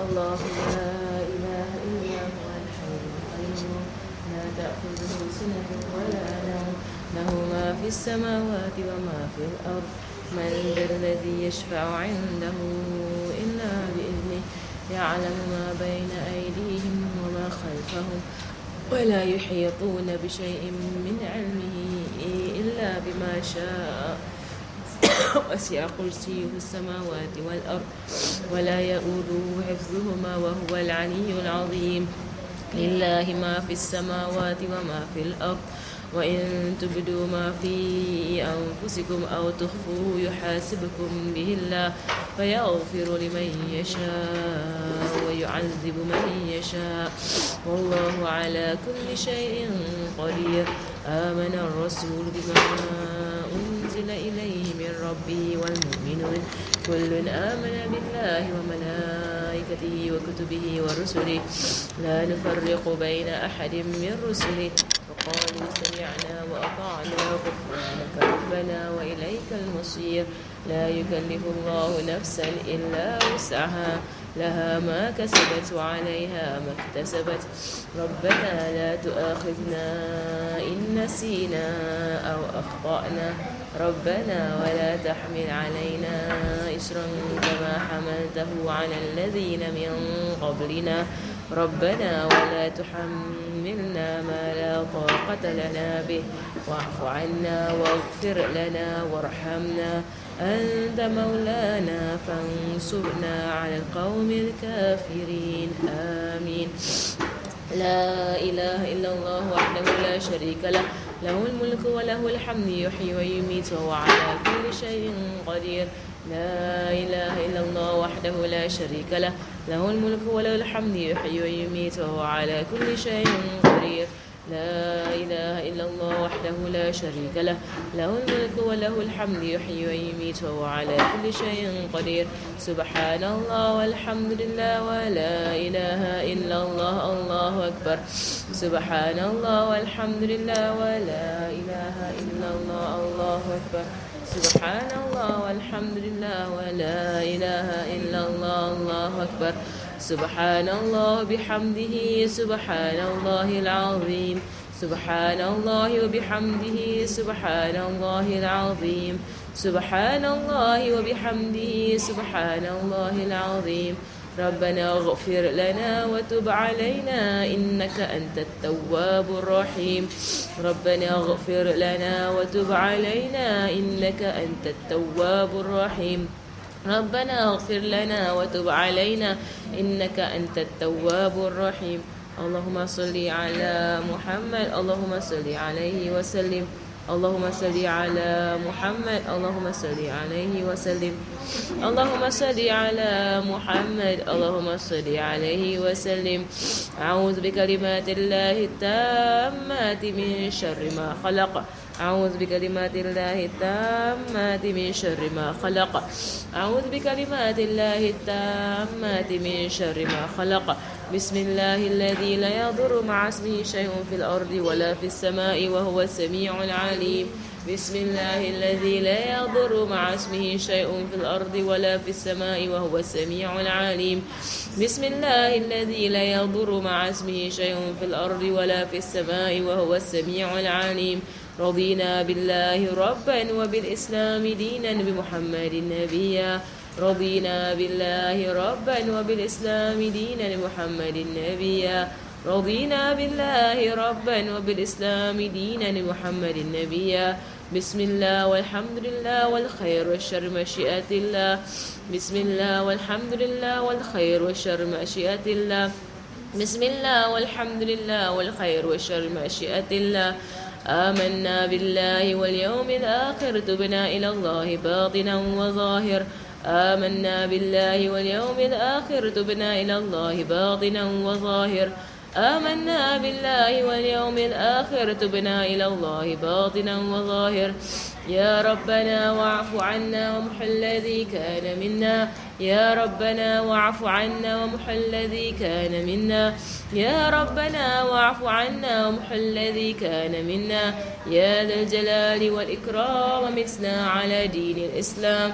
الله لا إله إلا هو الحي القيوم لا تأخذه سنة ولا نوم له ما في السماوات وما في الأرض من ذا الذي يشفع عنده إلا بإذنه يعلم ما بين أيديهم وما خلفهم ولا يحيطون بشيء من علمه إلا بما شاء وسع كرسيه السماوات والأرض ولا يؤوده حفظهما وهو العلي العظيم لله ما في السماوات وما في الأرض وإن تبدوا ما في أنفسكم أو تخفوه يحاسبكم به الله فيغفر لمن يشاء ويعذب من يشاء والله على كل شيء قدير آمن الرسول بما أنزل إليه من ربه والمؤمنون كل آمن بالله وملائكته وكتبه ورسله لا نفرق بين أحد من رسله وقالوا سمعنا وأطعنا غفرانك ربنا وإليك المصير لا يكلف الله نفسا إلا وسعها لها ما كسبت وعليها ما اكتسبت ربنا لا تؤاخذنا إن نسينا أو أخطأنا ربنا ولا تحمل علينا إصرا كما حملته على الذين من قبلنا ربنا ولا تحملنا ما لا طاقة لنا به واعف عنا واغفر لنا وارحمنا أنت مولانا فانصرنا على القوم الكافرين آمين لا إله إلا الله وحده لا شريك له له الملك وله الحمد يحيي ويميت وهو على كل شيء قدير لا إله إلا الله وحده لا شريك له له الملك وله الحمد يحيي ويميت وهو على كل شيء قدير لا إله إلا الله وحده لا شريك له له الملك وله الحمد يحيي ويميت وهو على كل شيء قدير سبحان الله والحمد لله ولا إله إلا الله الله أكبر سبحان الله والحمد لله ولا إله إلا الله الله أكبر سبحان الله والحمد لله ولا إله إلا الله الله أكبر سبحان الله بحمده سبحان الله العظيم سبحان الله وبحمده سبحان الله العظيم سبحان الله وبحمده سبحان الله العظيم ربنا اغفر لنا وتب علينا إنك أنت التواب الرحيم ربنا اغفر لنا وتب علينا إنك أنت التواب الرحيم ربنا اغفر لنا وتب علينا إنك أنت التواب الرحيم اللهم صل على محمد اللهم صل عليه وسلم اللهم صل على محمد اللهم صل عليه وسلم اللهم صل على محمد اللهم صل عليه وسلم أعوذ بكلمات الله التامات من شر ما خلق أعوذ بكلمات الله التامات من شر ما خلق أعوذ بكلمات الله التامات من شر ما خلق بسم الله الذي لا يضر مع اسمه شيء في الأرض ولا في السماء وهو السميع العليم بسم الله الذي لا يضر مع اسمه شيء في الأرض ولا في السماء وهو السميع العليم بسم الله الذي لا يضر مع اسمه شيء في الأرض ولا في السماء وهو السميع العليم رضينا بالله ربا وبالإسلام دينا بمحمد نبيا رضينا بالله ربا وبالإسلام دينا بمحمد نبيا رضينا بالله ربا وبالإسلام دينا بمحمد نبيا بسم الله والحمد لله والخير والشر مشيئة الله بسم الله والحمد لله والخير والشر مشيئة الله بسم الله والحمد لله والخير والشر مشيئة الله آمنا بالله واليوم الآخر تبنا إلى الله باطنا وظاهر آمنا بالله واليوم الآخر تبنا إلى الله باطنا وظاهر آمنا بالله واليوم الآخر تبنا إلى الله باطنا وظاهر يا ربنا واعف عنا وامح الذي كان منا يا ربنا واعف عنا وامح الذي كان منا يا ربنا واعف عنا وامح الذي كان منا يا ذا الجلال والإكرام متنا على دين الإسلام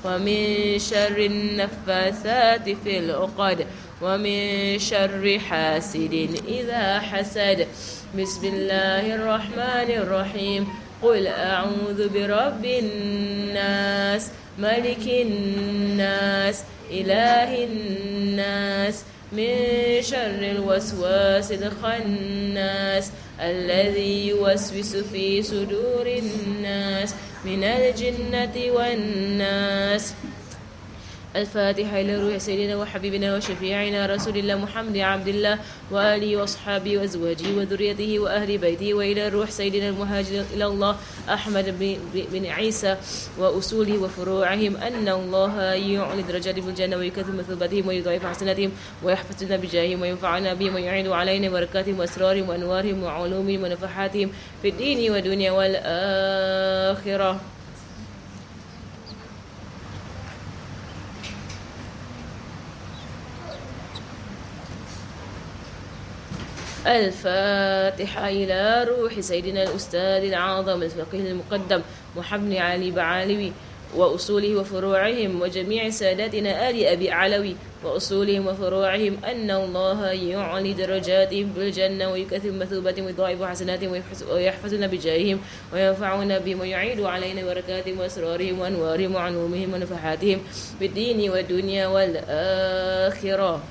ومن شر النفاثات في العقد ومن شر حاسد إذا حسد. بسم الله الرحمن الرحيم. قل أعوذ برب الناس ملك الناس إله الناس من شر الوسواس الخناس الذي يوسوس في صدور الناس من الجنة والناس. الفاتحة إلى روح سيدنا وحبيبنا وشفيعنا رسول الله محمد عبد الله وآله وأصحابه وأزواجه وذريته وأهل بيته، وإلى روح سيدنا المهاجر إلى الله أحمد بن عيسى وأصوله وفروعهم أن الله يعلي درجات في الجنة ويكثر مثوبتهم ويضاعف حسناتهم ويحفظنا بجاههم وينفعنا بهم ويعيد علينا بركاتهم وأسرارهم وأنوارهم وعلومهم ونفحاتهم في الدين والدنيا والآخرة. الفاتحة إلى روح سيدنا الأستاذ العظم الفقيه المقدم محمد بن علي بعالوي وأصوله وفروعهم وجميع ساداتنا آل أبي علوي وأصولهم وفروعهم أن الله يعلي درجاتهم في الجنة ويكثر مثوبتهم ويضاعف حسناتهم ويحفظنا بجاههم وينفعنا بهم ويعيد علينا بركاتهم وأسرارهم وأنوارهم وعلومهم ونفحاتهم في الدين والدنيا والآخرة.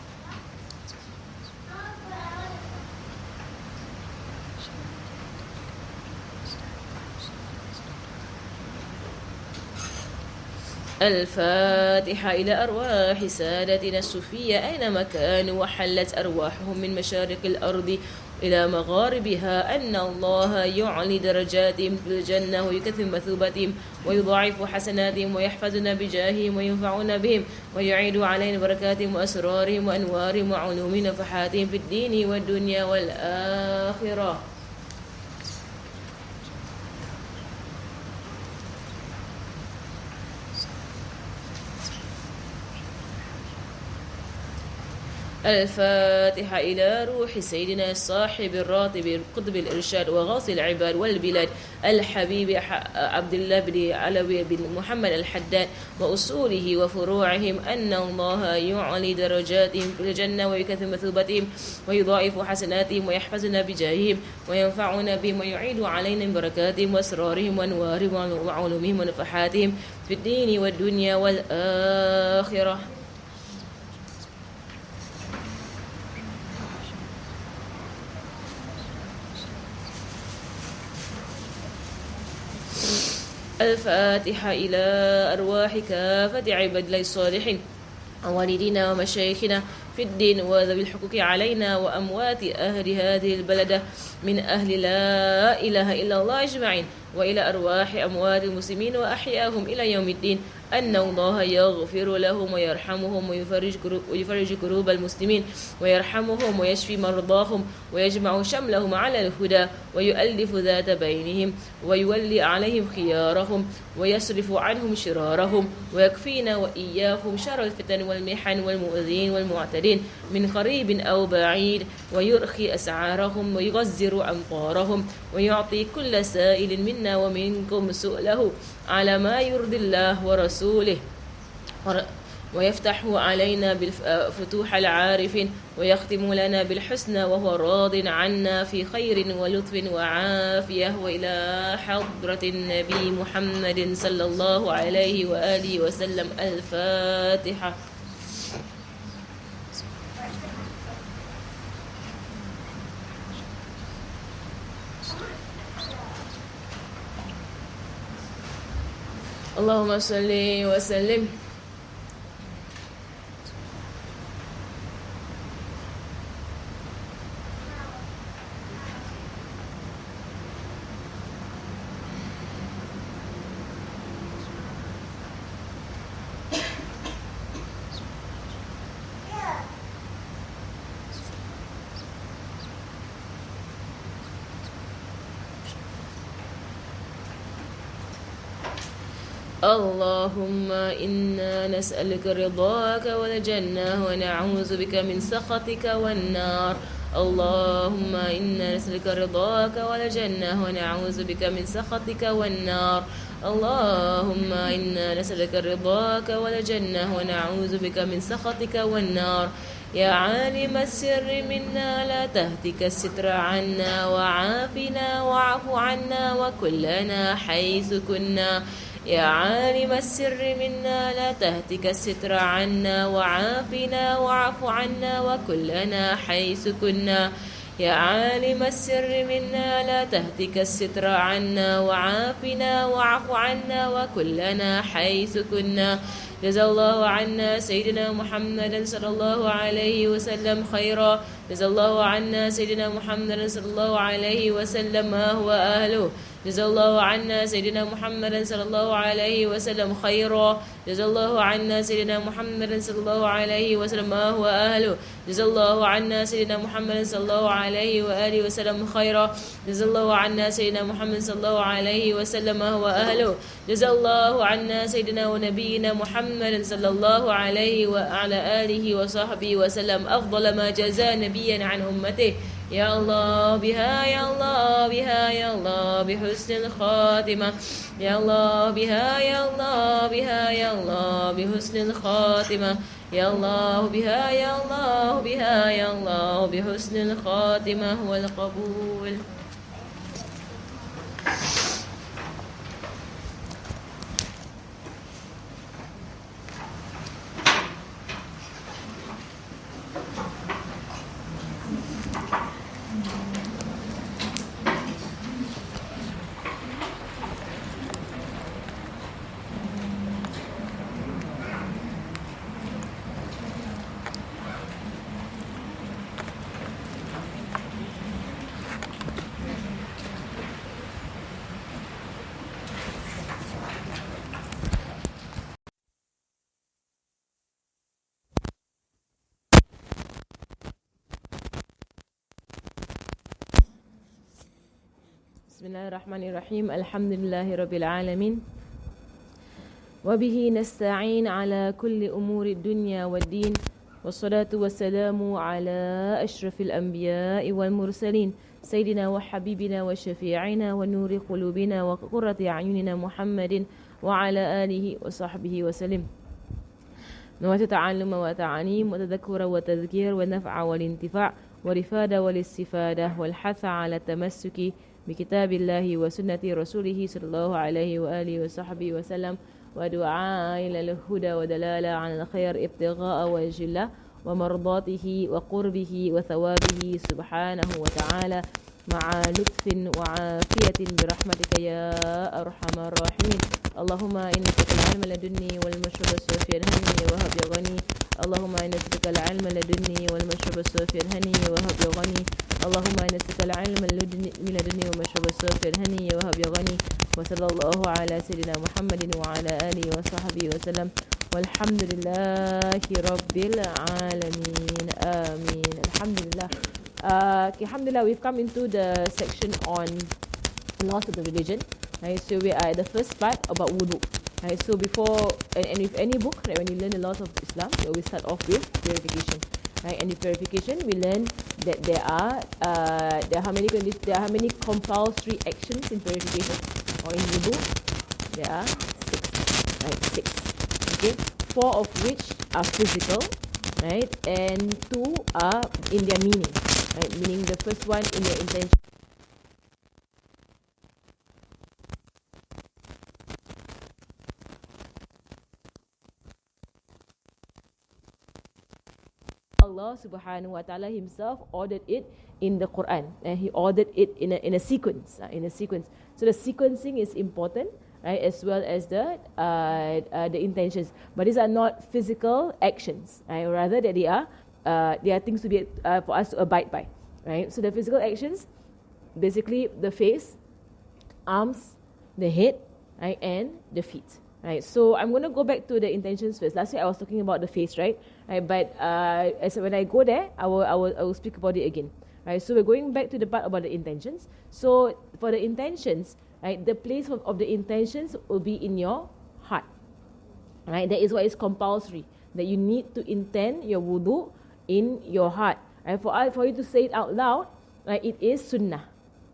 الفاتحة إلى أرواح سادتنا الصوفية أينما كانوا وحلت أرواحهم من مشارق الأرض إلى مغاربها أن الله يعلي درجاتهم في الجنة ويكثر مثوبتهم ويضاعف حسناتهم ويحفظنا بجاههم وينفعنا بهم ويعيد علينا بركاتهم وأسرارهم وأنوارهم وعلومهم ونفحاتهم في الدين والدنيا والآخرة. الفاتحة إلى روح سيدنا صاحب الراتب القطب الإرشاد وغاص العباد والبلاد الحبيب عبد الله بن علوي بن محمد الحداد وأصوله وفروعهم أن الله يعلي درجاتهم في الجنة ويكثر مثوبتهم ويضاعف حسناتهم ويحفظنا بجاههم وينفعنا بهم ويعيد علينا بركاتهم وأسرارهم وأنوارهم وعلومهم ونفحاتهم في الدين والدنيا والآخرة. الفاتحة إلى أرواح كافة عباد الله الصالحين والدينا ومشايخنا في الدين وذوي الحقوق علينا وأموات أهل هذه البلدة من أهل لا إله إلا الله أجمعين، وإلى أرواح أموات المسلمين وأحياهم إلى يوم الدين أن الله يغفر لهم ويرحمهم ويفرج كروب المسلمين ويرحمهم ويشفي مرضاهم ويجمع شملهم على الهدى ويؤلف ذات بينهم ويولي عليهم خيارهم ويصرف عنهم شرارهم ويكفينا وإياهم شر الفتن والمحن والمؤذين والمعتدين من قريب أو بعيد ويرخي أسعارهم ويغزر أمطارهم ويعطي كل سائل منا ومنكم سؤله على ما يرضي الله ورسوله ويفتح علينا بالفتوح العارفين ويختم لنا بالحسنى وهو راض عنا في خير ولطف وعافية، وإلى حضرة النبي محمد صلى الله عليه وآله وسلم. الفاتحة. اللهم صل وسلم. اللهم إنا نسألك رضاك والجنة ونعوذ بك من سخطك والنار. اللهم إنا نسألك رضاك والجنة ونعوذ بك من سخطك والنار. اللهم إنا نسألك رضاك والجنة ونعوذ بك من سخطك والنار. يا عالم السر منا لا تهتك الستر عنا وعافنا واعف عنا وكلنا حيث كنا. يا عالم السر منا لا تهتك الستر عنا وعافنا واعف عنا وكلنا حيث كنا. يا عالم السر منا لا تهتك الستر عنا وعافنا واعف عنا وكلنا حيث كنا. جزا الله عنا سيدنا محمد صلى الله عليه وسلم خيرا. جزا الله عنا سيدنا محمد صلى الله عليه وسلم ما هو أهله. جزا الله عنا سيدنا محمد صلى الله عليه وسلم خيرا. جزا الله عنا سيدنا محمد صلى الله عليه وسلم ما هو أهله. جزا الله عنا سيدنا محمد صلى الله عليه وآله وسلم خيرا. جزا الله عنا سيدنا محمد صلى الله عليه وسلم ما هو أهله. جزا الله عنا سيدنا ونبينا محمد صلى الله عليه وعلى آله وصحبه وسلم أفضل ما جزى نبيا عن أمته. يا الله بها يا الله بها يا الله بحسن الخاتمة. يا الله بها يا الله بها يا الله بحسن الخاتمة. يا الله بها يا الله بها يا الله بحسن الخاتمة والقبول. بسم الله الرحمن الرحيم. الحمد لله رب العالمين وبه نستعين على كل أمور الدنيا والدين والصلاة والسلام على أشرف الأنبياء والمرسلين سيدنا وحبيبنا وشفيعنا ونور قلوبنا وقرة أعيننا محمد وعلى آله وصحبه وسلم. نواه تعلم وتعليم وتذكر وتذكير والنفع والانتفاع والإفادة والاستفادة والحث على التمسك بكتاب الله وسنة رسوله صلى الله عليه وآله وصحبه وسلم ودعاء إلى الهدى ودلالة على الخير ابتغاء وجه الله ومرضاته وقربه وثوابه سبحانه وتعالى مع لطف وعافية برحمتك يا أرحم الراحمين. اللهم إنك العلم لدني والمشرب الصوفي الهني وهب يغني. اللهم إنك العلم لدني والمشرب الصوفي الهني وهب يغني. اللهم إنك العلم لدني والمشرب الصوفي الهني وهب يغني. وصلى الله على سيدنا محمد وعلى آله وصحبه وسلم والحمد لله رب العالمين. آمين. Alhamdulillah. Alhamdulillah, we've come into the section on laws of the religion. Right, so we are at the first part about wudu. Right, so before and with any book, right, when you learn the laws of Islam, we always start off with purification. Right, and in purification, we learn that there are how many compulsory actions in purification or in wudu. There are six. Right, six. Okay, four of which are physical, right, and two are in their meaning. Right, meaning the first one in their intention. Allah subhanahu wa ta'ala himself ordered it in the Quran, and he ordered it in a sequence. So the sequencing is important, right, as well as the intentions. But these are not physical actions, right? Rather that they are things to be for us to abide by, right? So the physical actions, basically the face, arms, the head, right, and the feet. Right, so I'm going to go back to the intentions first. Last week I was talking about the face, right? But when I go there, I will speak about it again. Right, so we're going back to the part about the intentions. So for the intentions, right, the place of the intentions will be in your heart. Right? That is what is compulsory. That you need to intend your wudu in your heart. Right? For you to say it out loud, right, it is sunnah.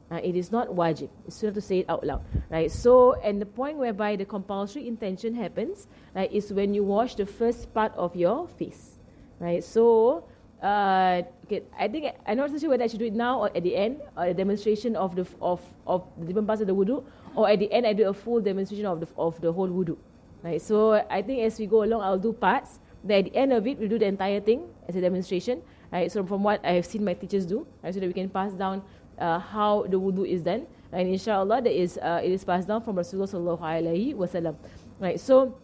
It is not wajib. It's sunnah to say it out loud. Right? So, and the point whereby the compulsory intention happens, right, is when you wash the first part of your face. Right? So, okay, I think I'm not so sure whether I should do it now or at the end, or a demonstration of the different parts of the wudu, or at the end I do a full demonstration of the whole wudu. Right? So I think as we go along, I'll do parts. Then at the end of it, we'll do the entire thing as a demonstration. Right? So from what I have seen my teachers do, right, so that we can pass down how the wudu is done. And inshallah, it is passed down from Rasulullah sallallahu alaihi wasallam. Right? So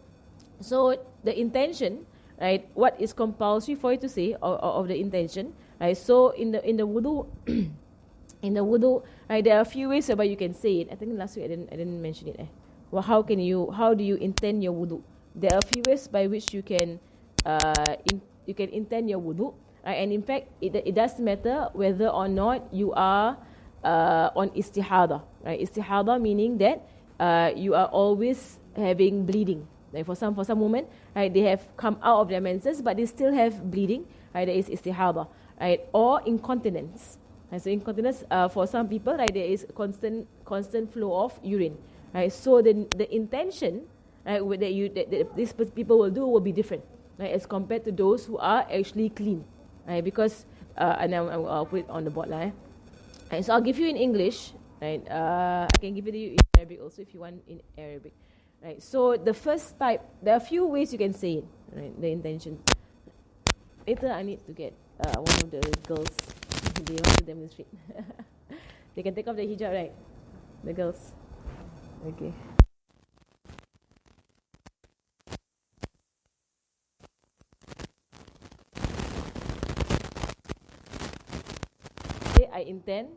the intention, right? What is compulsory for you to say of the intention? Right? So in the wudu, in the wudu, right, there are a few ways whereby you can say it. I think last week I didn't mention it. Well, how do you intend your wudu? There are a few ways by which you can intend your wudu. Right? And in fact, it does matter whether or not you are on istihada. Right? Istihada meaning that you are always having bleeding. Like for some women, right, they have come out of their menses, but they still have bleeding. Right? That is istihada. Right? Or incontinence. Right? So incontinence for some people, right, there is constant flow of urine. Right? So the intention, right, that these people will do will be different, right, as compared to those who are actually clean. Right? Because and I'll put it on the board lah. Right? So I'll give you in English. Right? I can give it to you in Arabic also if you want in Arabic. Right? So the first type, there are a few ways you can say it. Right? The intention. Later I need to get one of the girls. They want to demonstrate. They can take off the hijab, right? The girls. Okay. I intend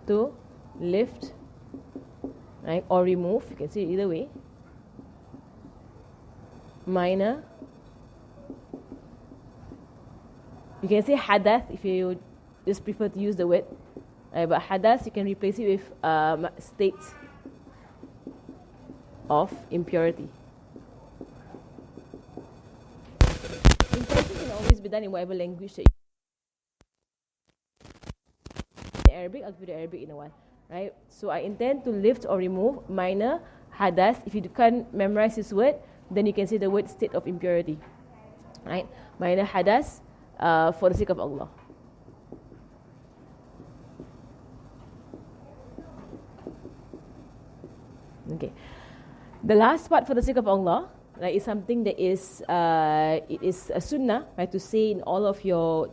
to lift, right, or remove. You can see it either way. Minor. You can say hadath if you just prefer to use the word. But hadath, you can replace it with state of impurity. Intention can always be done in whatever language that you in Arabic. I'll give you the Arabic in a while. Right? So I intend to lift or remove minor hadath. If you can't memorize this word, then you can say the word state of impurity. Right? Minor hadath for the sake of Allah. Okay. The last part for the sake of Allah, right, is something that is it is a sunnah, right, to say in all of your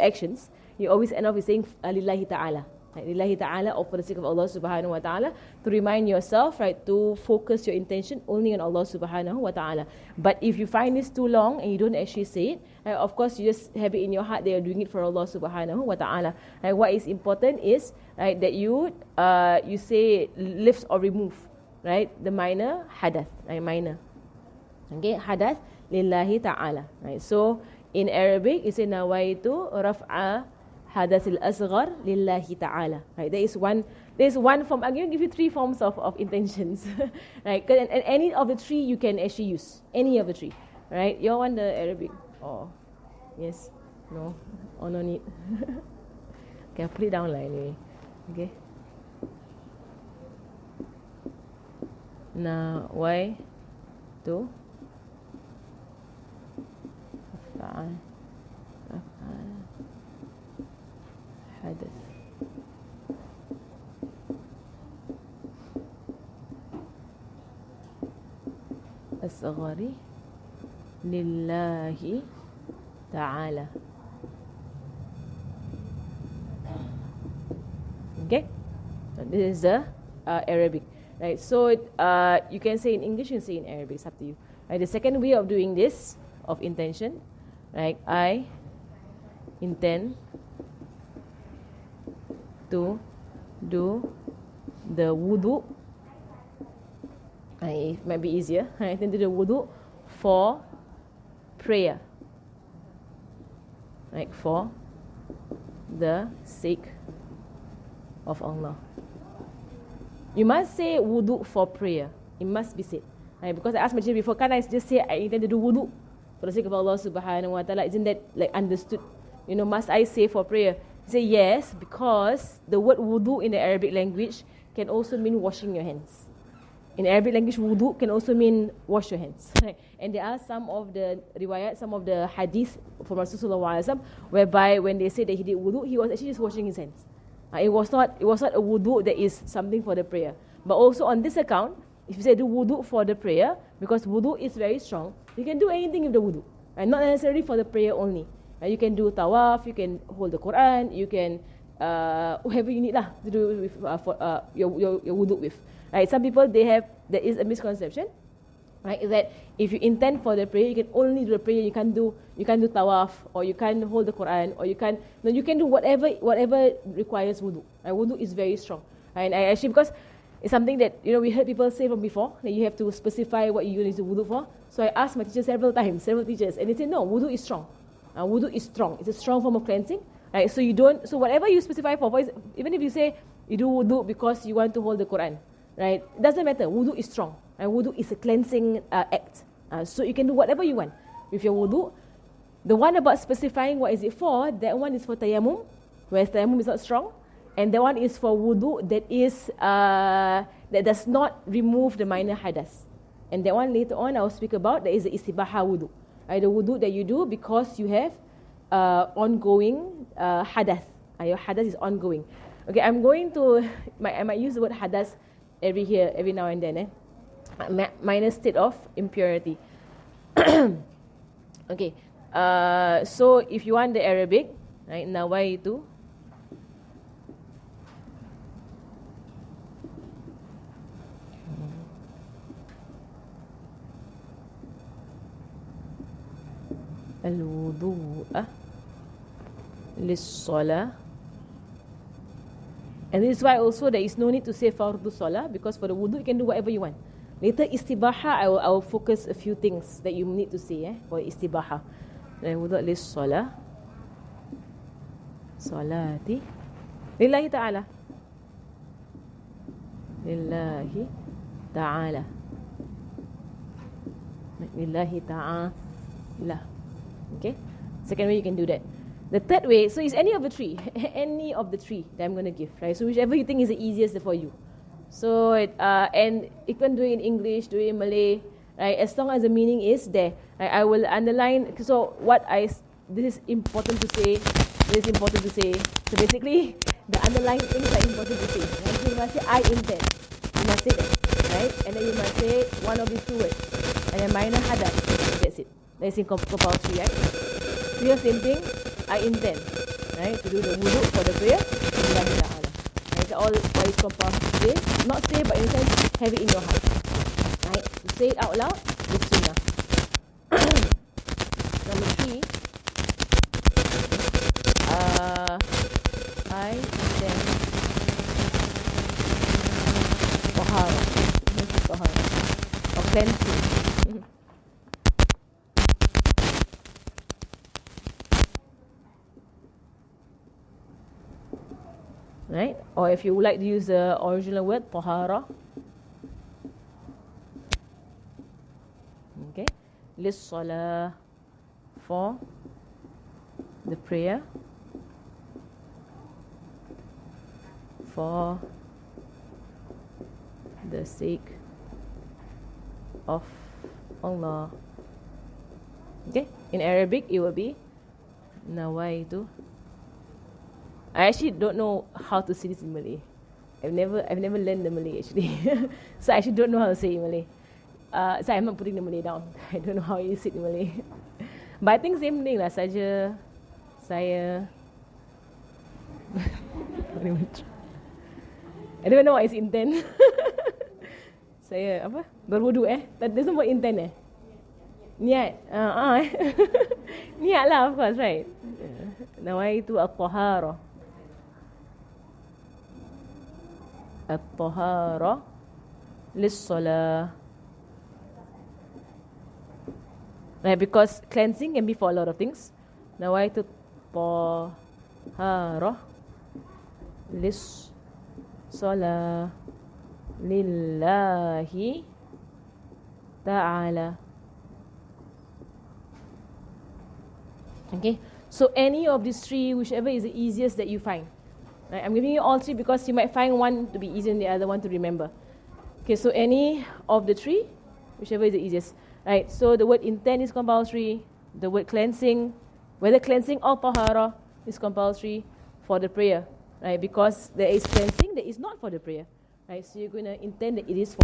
actions. You always end up with saying lillahi ta'ala. Right, lillahi ta'ala, or for the sake of Allah subhanahu wa ta'ala, to remind yourself, right, to focus your intention only on Allah subhanahu wa ta'ala. But if you find this too long and you don't actually say it, right, of course you just have it in your heart that you're doing it for Allah subhanahu wa ta'ala. Right, what is important is, right, that you say lift or remove, right, the minor hadath, right, minor. Okay, hadath lillahi ta'ala. Right, so in Arabic you say nawaitu raf'a hadath al-asghar lillahi ta'ala. Right, there is one form. I'm going to give you three forms of intentions. Right, and any of the three you can actually use. Any of the three. Right, you want the Arabic? Oh, yes, no, oh no need. Okay, I'll put it down like anyway. Okay. Now, why to حدث الصغر لله تعالى. Okay, this is the Arabic. Right, so you can say in English, you can say in Arabic. It's up to you. Right, the second way of doing this, of intention, right, I intend to do the wudu. It might be easier. I intend to do the wudu for prayer. Right, for the sake of Allah. You must say wudu for prayer. It must be said. Right? Because I asked my teacher before, can I just say I intend to do wudu for the sake of Allah subhanahu wa ta'ala? Isn't that like understood? Must I say for prayer? He said yes, because the word wudu in the Arabic language can also mean washing your hands. In Arabic language, wudu can also mean wash your hands. And there are some of the riwayat, some of the hadith from Rasulullah whereby when they say that he did wudu, he was actually just washing his hands. It was not a wudu that is something for the prayer. But also on this account, if you say do wudu for the prayer, because wudu is very strong, you can do anything with the wudu. And not necessarily for the prayer only. You can do tawaf, you can hold the Quran, you can whatever you need to do with your wudu with. Right? Some people there is a misconception, right? That if you intend for the prayer, you can only do the prayer. You can't do tawaf, or you can't hold the Quran, or you can do whatever requires wudu. Right? Wudu is very strong, and I actually, because it's something that we heard people say from before, that you have to specify what you need to wudu for. So I asked my teacher several teachers, and they said no, wudu is strong. Wudu is strong. It's a strong form of cleansing. Right? So whatever you specify for, even if you say you do wudu because you want to hold the Quran, right? It doesn't matter. Wudu is strong. And wudu is a cleansing act. So you can do whatever you want with your wudu. The one about specifying what is it for, that one is for tayammum, whereas tayammum is not strong. And that one is for wudu that does not remove the minor hadas. And that one later on I'll speak about, that is the istibaha wudu. The wudu that you do because you have ongoing hadath. Your hadath is ongoing. Okay, I might use the word hadath every now and then. Minor state of impurity. Okay, so if you want the Arabic, right, nawaitu al-wudu'a lis-salah. And this is why also there is no need to say fardu salah, because for the wudu you can do whatever you want. Later istibaha, I will focus a few things that you need to say for istibaha. Wudu lis-salah, salati lillahi ta'ala, lillahi ta'ala, lillahi ta'ala. Okay, second way you can do that. The third way, so it's any of the three that I'm going to give, right? So whichever you think is the easiest for you. So and you can do it in English, do it in Malay, right? As long as the meaning is there, right? I will underline. So this is important to say. So basically, the underlying things are important to say. Right? So you must say I intend. You must say that, right? And then you must say one of these two words, and then minor hadath. That's it. That's compulsory, right? So the same thing, I intend, right, to do the wudu for the prayer. Right? All what is compulsory. Not say, but in a sense, have it in your heart. Right? To say it out loud is sunnah. Number 3, I intend tahara, or cleansing. Right? Or if you would like to use the original word, tahara. Okay? Lis-salah, for the prayer, for the sake of Allah. Okay? In Arabic, it will be nawaitu. I actually don't know how to say this in Malay. I've never learned the Malay actually. So I actually don't know how to say it in Malay. So I'm not putting the Malay down. I don't know how you say it in Malay. But I think same thing lah saja. Saya I don't know what is intent. Saya berwudu there's no word intent Niat. Niat lah, of course, right? Nawaitu at-tahara. At-tahara lis-salah. Right, because cleansing can be for a lot of things. Nawaitu at-tahara lis-salah. lillahi ta'ala. Okay, so any of these three, whichever is the easiest that you find. Right? I'm giving you all three because you might find one to be easier than the other one to remember. Okay, so any of the three, whichever is the easiest. Right, so the word intent is compulsory. The word cleansing, whether cleansing or tahara, is compulsory for the prayer. Right, because there is cleansing that is not for the prayer. Right, so you're going to intend that it is for.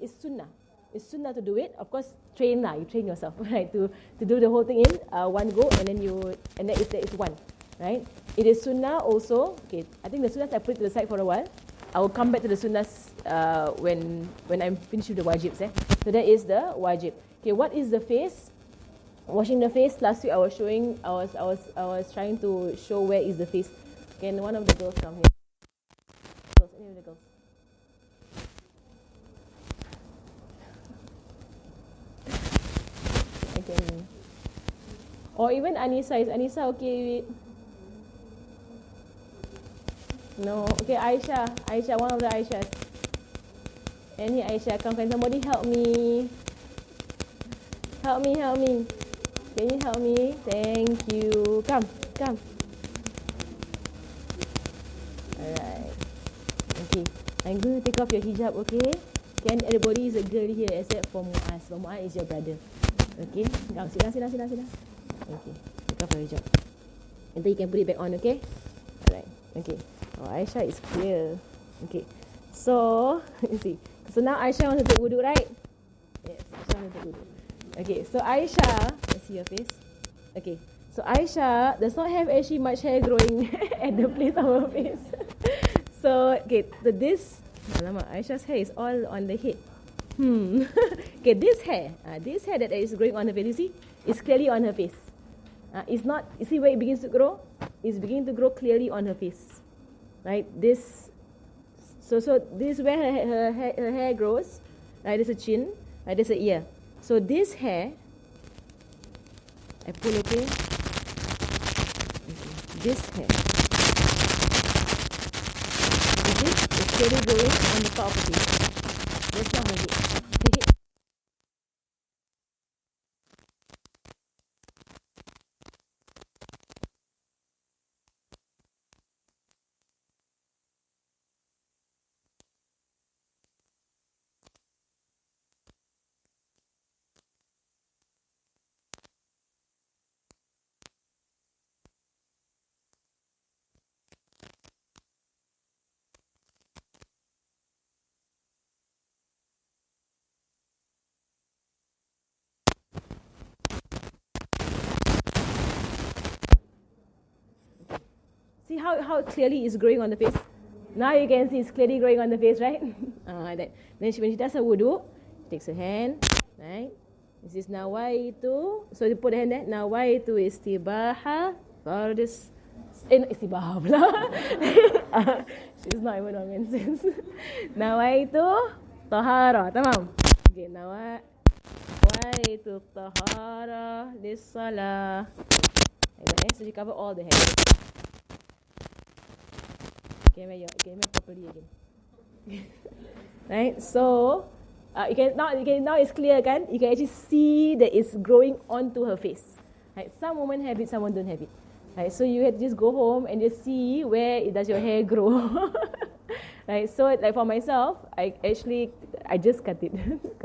is sunnah. It's sunnah to do it. Of course, train lah. You train yourself, right? To do the whole thing in one go, and then it's one, right? It is sunnah also. Okay, I think the sunnahs I put it to the side for a while. I will come back to the sunnahs when I'm finished with the wajibs. So that is the wajib. Okay, what is the face? Washing the face. Last week I was trying to show where is the face. Can one of the girls come here? Any of the girls? Okay. Or even Anissa. Is Anissa okay with? No. Okay, Aisha, one of the Aishas. Any Aisha, come, can somebody help me? Help me. Can you help me? Thank you. Come. Alright. Okay. I'm going to take off your hijab, okay? Can everybody is a girl here except for Muaz. For Muaz is your brother. Okay? Come, sit down. Okay. Take off your hijab. And then you can put it back on, okay? Alright. Okay. Oh, Aisha is clear. Okay. So, you see. So now Aisha wants to take wudu, right? Yes, Aisha wants to take wudu. Okay, so Aisha, let's see your face. Okay, so Aisha does not have actually much hair growing at the place of her face. So, okay, alamak, Aisha's hair is all on the head. Okay, this hair that is growing on her face, you see, is clearly on her face. It's not, you see where it begins to grow? It's beginning to grow clearly on her face. Right, so this is where her hair grows. Right, there's a chin, right, there's an ear. So this hair, I pull, okay? This hair. This is clearly growing on the top of the face. That's not her head. See how clearly it's growing on the face? Now you can see it's clearly growing on the face, right? Then when she does her wudu, she takes her hand, right? This is nawaitu. So you put the hand there. Nawaitu istibaha for this. Not istibaha pula. She's not even on menses. Nawaitu tahara. Tamam. Okay, nawaitu tahara lis-salah. So you cover all the hair. Can you make properly again? Right, so you can now it's clear, kan? You can actually see that it's growing onto her face. Right, some women have it, some women don't have it. Right, so you have to just go home and just see where does your hair grow. Right, so like for myself, I just cut it.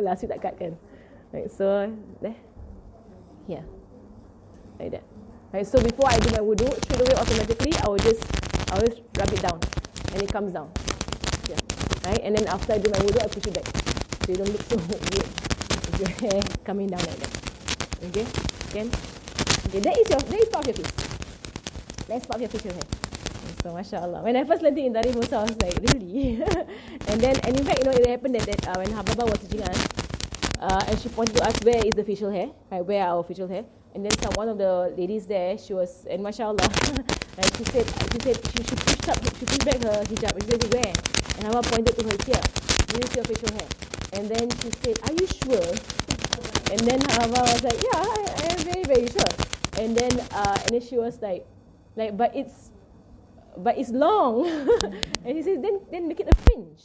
Last week I cut, kan? Right, so there, here, like that. Right, so before I do my wudu, straight away automatically I will just rub it down, and it comes down. Yeah. Right, and then after I do my wudu, I push it back, so you don't look so weird with your hair coming down like that. Okay, again. Okay, that is part of your face. That's part of your facial hair. So mashallah. When I first learned it in Darif Musa, I was like, really? and in fact, it happened that when Hababa was teaching us, and she pointed to us where is the facial hair, right? Where are our facial hair? And then one of the ladies there, she was, and mashallah, and she said she pushed back her hijab. And she said, where? And Hawa pointed to her here. This is your facial hair. And then she said, are you sure? And then Hawa was like, yeah, I am very, very sure. And then she was like, but it's long. And he said, then make it a fringe.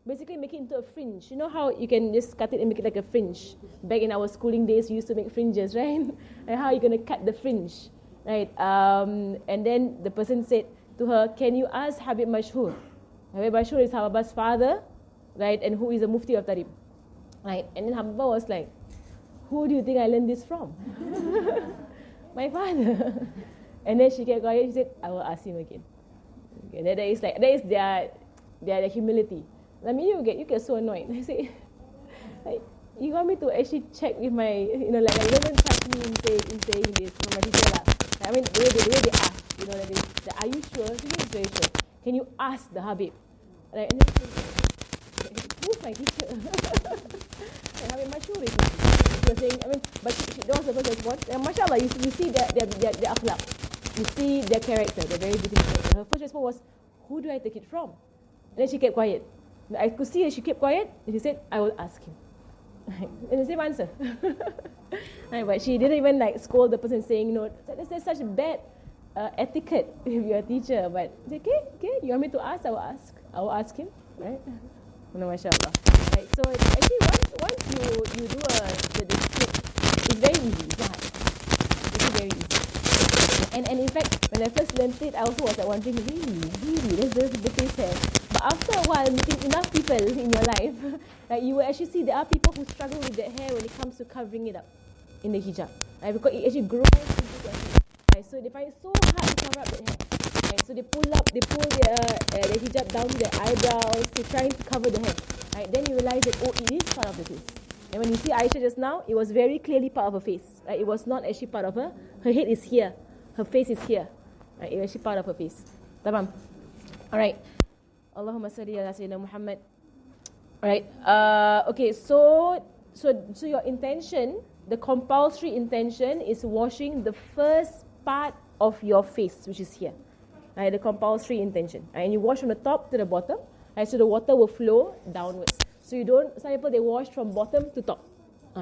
Basically make it into a fringe. You know how you can just cut it and make it like a fringe? Back in our schooling days, we used to make fringes, right? And how are you going to cut the fringe? Right? And then the person said to her, can you ask Habib Mashhur? Habib Mashhur is Hababa's father, right? And who is the Mufti of Tarib. Right? And then Hababa was like, who do you think I learned this from? My father. And then she kept quiet. She said, I will ask him again. Okay, that is their humility. I mean, you get so annoyed. I say, Like, you want me to actually check with my, like don't trust me in saying this from my teacher lah. I mean, the way they ask, that are you sure? He is very sure. Can you ask the Habib? Right? And then who's my teacher? And Habib Mashur is my teacher. She was saying, but that was the first response. And mashallah, you see their akhlaq. You see their character, their very beautiful character. Her first response was, who do I take it from? And then she kept quiet. I could see that she kept quiet, and she said, I will ask him. And the same answer. But she didn't even scold the person saying, there's such bad etiquette if you're a teacher. But okay, you want me to ask? I will ask him, right? No, mashallah. Right, so actually once you do the split, it's very easy, it's not hard. It's very easy. And in fact, when I first learned it, I also was wondering, really, there's the face hair. But after a while, meeting enough people in your life, you will actually see there are people who struggle with their hair when it comes to covering it up in the hijab. Because it actually grows into their hair. So they find it so hard to cover up their hair. So they pull their hijab down to their eyebrows, they're trying to cover the hair. Then you realize that, it is part of the face. And when you see Aisha just now, it was very clearly part of her face. It was not actually part of her. Her head is here. Her face is here. It was actually part of her face. Tamam. Alright. Allahumma salli ala Sayyidina Muhammad. Alright. Okay, so your intention, the compulsory intention is washing the first part of your face, which is here. The compulsory intention. And you wash from the top to the bottom. So the water will flow downwards. So you don't, some people they wash from bottom to top.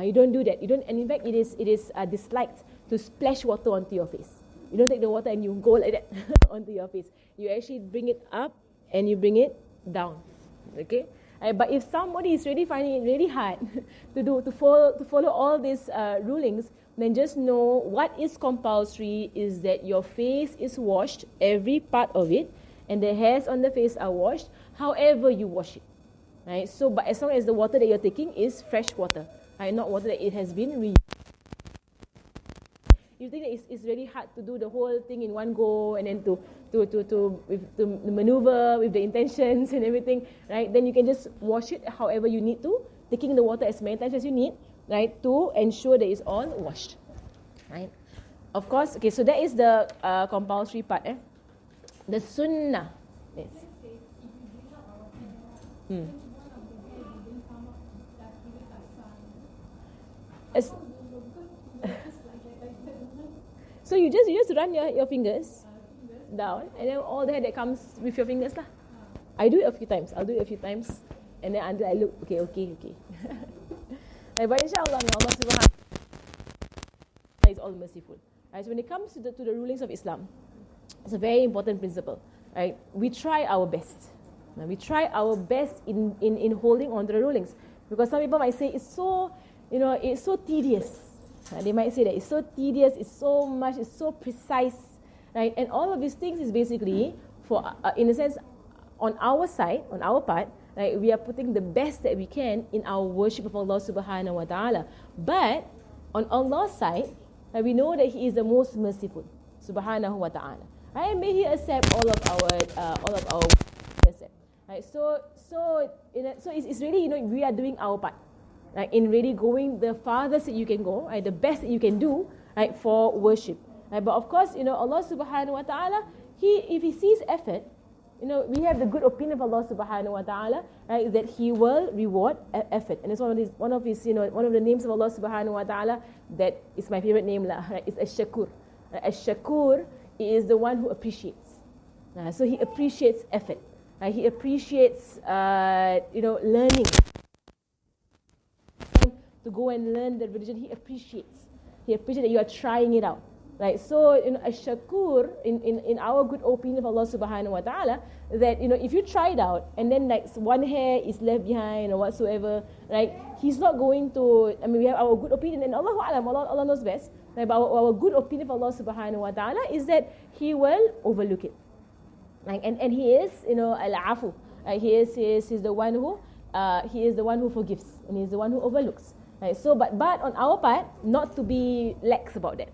You don't do that. You don't, and in fact it is disliked to splash water onto your face. You don't take the water and you go like that onto your face. You actually bring it up and you bring it down. Okay? But if somebody is really finding it really hard to follow all these rulings, then just know what is compulsory is that your face is washed, every part of it, and the hairs on the face are washed, however you wash it. Right? So, but as long as the water that you're taking is fresh water, right? Not water that it has been reused. You think that it's really hard to do the whole thing in one go and then to maneuver with the intentions and everything, right? Then you can just wash it however you need to, taking the water as many times as you need, right, to ensure that it's all washed, right? Of course, okay, so that is the compulsory part. The sunnah. Yes. So you just run your fingers down, and then all the hair that comes with your fingers lah. I do it a few times. I'll do it a few times, and then until I look okay. But inshallah, Allah Subhanahu wa Taala is all merciful. Right, so when it comes to the rulings of Islam, it's a very important principle. Right, we try our best. Now, we try our best in holding on to the rulings, because some people might say it's so tedious. They might say that it's so tedious, it's so much, it's so precise, right? And all of these things is basically for, in a sense, on our side, on our part, right? We are putting the best that we can in our worship of Allah Subhanahu wa Taala. But on Allah's side, we know that He is the most merciful, Subhanahu wa Taala. Right? And may He accept all of our accept. Right? So it's really, we are doing our part. In really going the farthest that you can go, right, the best that you can do, right, for worship. Right? But of course, Allah Subhanahu wa Taala, if He sees effort, we have the good opinion of Allah Subhanahu wa Taala, right, that He will reward effort. And it's one of the names of Allah Subhanahu wa Taala that is my favorite name, right? It's Ash-Shakur. Ash-Shakur is the one who appreciates. So He appreciates effort. He appreciates learning. To go and learn the religion, He appreciates that you are trying it out, right? So Ash-Shakur in our good opinion of Allah Subhanahu wa Taala, that if you try it out and then one hair is left behind or whatsoever, right? He's not going to. We have our good opinion, and Allah knows best. Right? But our good opinion of Allah Subhanahu wa Taala is that He will overlook it, right? And He is al-afu. He's the one who He is the one who forgives, and He is the one who overlooks. Right, so, but on our part, not to be lax about that,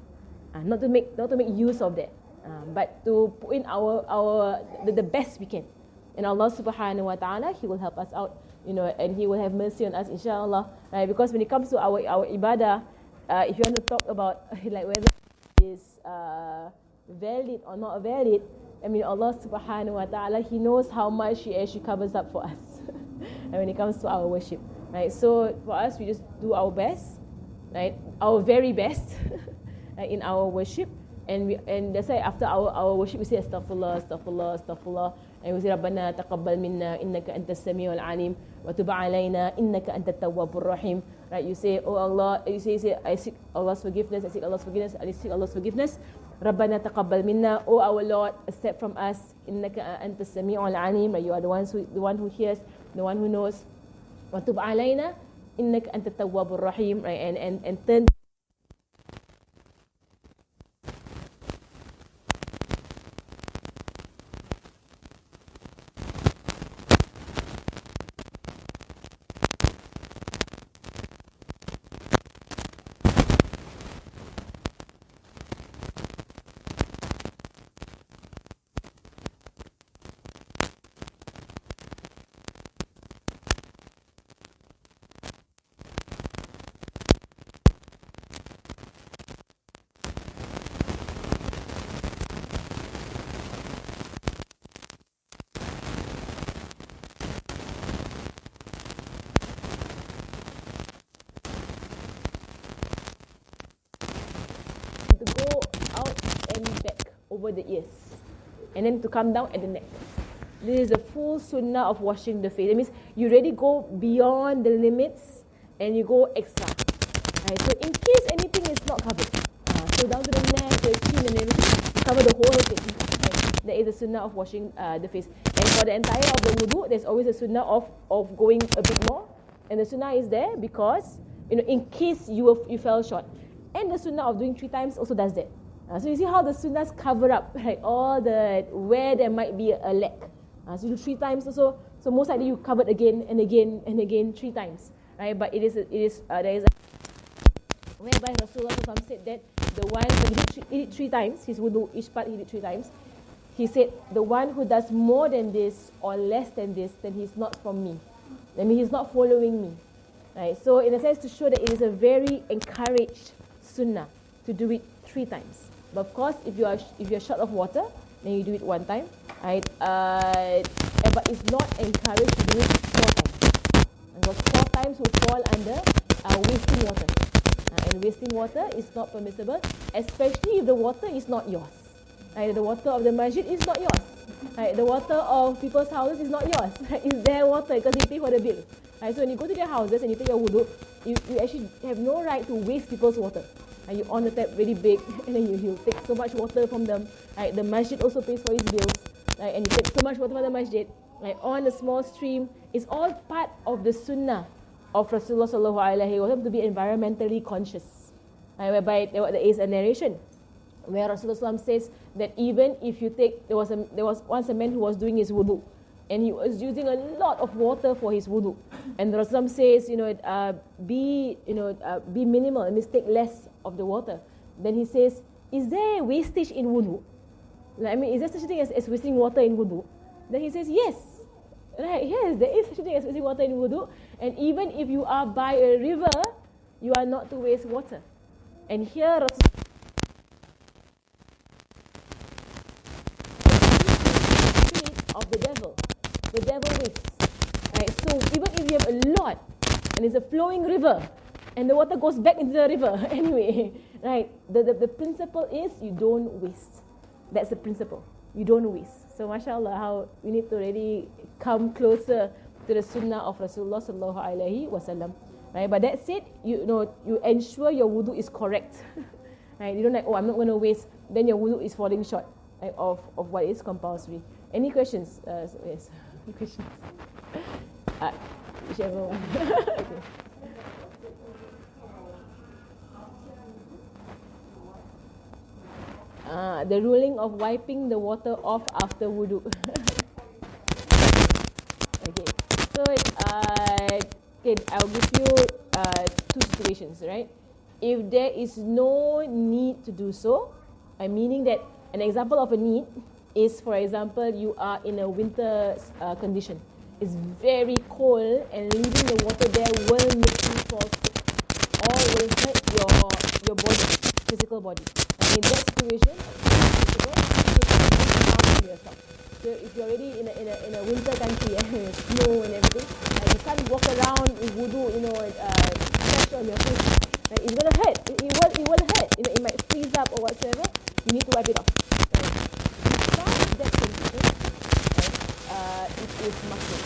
not to make use of that, but to put in the best we can And Allah subhanahu wa ta'ala, He will help us out, and He will have mercy on us, inshallah. Right? Because when it comes to our ibadah, if you want to talk about like whether it is valid or not valid, I mean, Allah subhanahu wa ta'ala, He knows how much He actually covers up for us and when it comes to our worship. Right? So for us, we just do our best, right? Our very best right, in our worship. And that's why after our worship, we say astaghfirullah, astaghfirullah, astaghfirullah. And we say, Rabbana taqabbal minna, innaka antas sami'ul alim, wa tub alayna, innaka antat tawwabur rahim. Right? You say, oh Allah, you say, I seek Allah's forgiveness, I seek Allah's forgiveness, I seek Allah's forgiveness. Rabbana taqabbal minna, oh our Lord, accept from us, innaka antas sami'ul alim. Right? You are the one who hears, the one who knows. Wa tub alayna, innaka antat tawwabur rahim. Right? And turn over the ears, and then to come down at the neck. This is a full sunnah of washing the face. That means you really go beyond the limits and you go extra. Right? So in case anything is not covered, so down to the neck, the chin and everything, cover the whole thing. Right? There is a sunnah of washing the face. And for the entire of the wudu, there's always a sunnah of going a bit more. And the sunnah is there because, in case you fell short. And the sunnah of doing 3 times also does that. So you see how the sunnahs cover up, right? All the where there might be a lack. So you do 3 times also. So most likely you covered again and again and again 3 times, right? But there is whereby Rasulullah said that the one he did 3 times, his wudu, each part he did 3 times. He said the one who does more than this or less than this, then he's not from me. I mean, he's not following me, right? So in a sense, to show that it is a very encouraged sunnah to do it 3 times. But of course, if you're short of water, then you do it 1 time, right? But it's not encouraged to do it 4 times. Because 4 times will fall under wasting water. And wasting water is not permissible, especially if the water is not yours. Right? The water of the masjid is not yours. Right? The water of people's houses is not yours. Right? It's their water because they pay for the bill. Right? So when you go to their houses and you take your wudu, you actually have no right to waste people's water. You on the tap really big, and then you take so much water from them. Right? The masjid also pays for his bills, right? And you take so much water from the masjid. Right? On the small stream, it's all part of the sunnah of Rasulullah sallallahu alaihi wasallam to be environmentally conscious. Right? Whereby there is a narration where Rasulullah says that even if you take, there was once a man who was doing his wudu, and he was using a lot of water for his wudu. And the Rasul says, be minimal, and take less of the water. Then he says, is there wastage in wudu? I mean, is there such a thing as wasting water in wudu? Then he says, yes. Right? Yes, there is such a thing as wasting water in wudu. And even if you are by a river, you are not to waste water. And here, Rasul of the devil wastes. Right? So even if you have a lot and it's a flowing river and the water goes back into the river anyway, right? The principle is you don't waste. That's the principle. You don't waste. So mashallah, how we need to really come closer to the sunnah of Rasulullah sallallahu alaihi wasallam. Right? But that said, you ensure your wudu is correct. Right? You don't I'm not going to waste. Then your wudu is falling short, right, of what is compulsory. Any questions? Yes. Any questions? Whichever one. Okay. The ruling of wiping the water off after wudu. Okay. So, I'll give you 2 situations, right? If there is no need to do so, meaning that an example of a need is, for example, you are in a winter condition. It's very cold, and leaving the water there will make you fall sick or will hurt your body, physical body. And in that situation, you can harm yourself. So if you're already in a winter country and snow and everything, you can't walk around with wudu, fresh on your face. It's gonna hurt. It will hurt. It might freeze up or whatsoever. You need to wipe it off. That condition, it is makruh.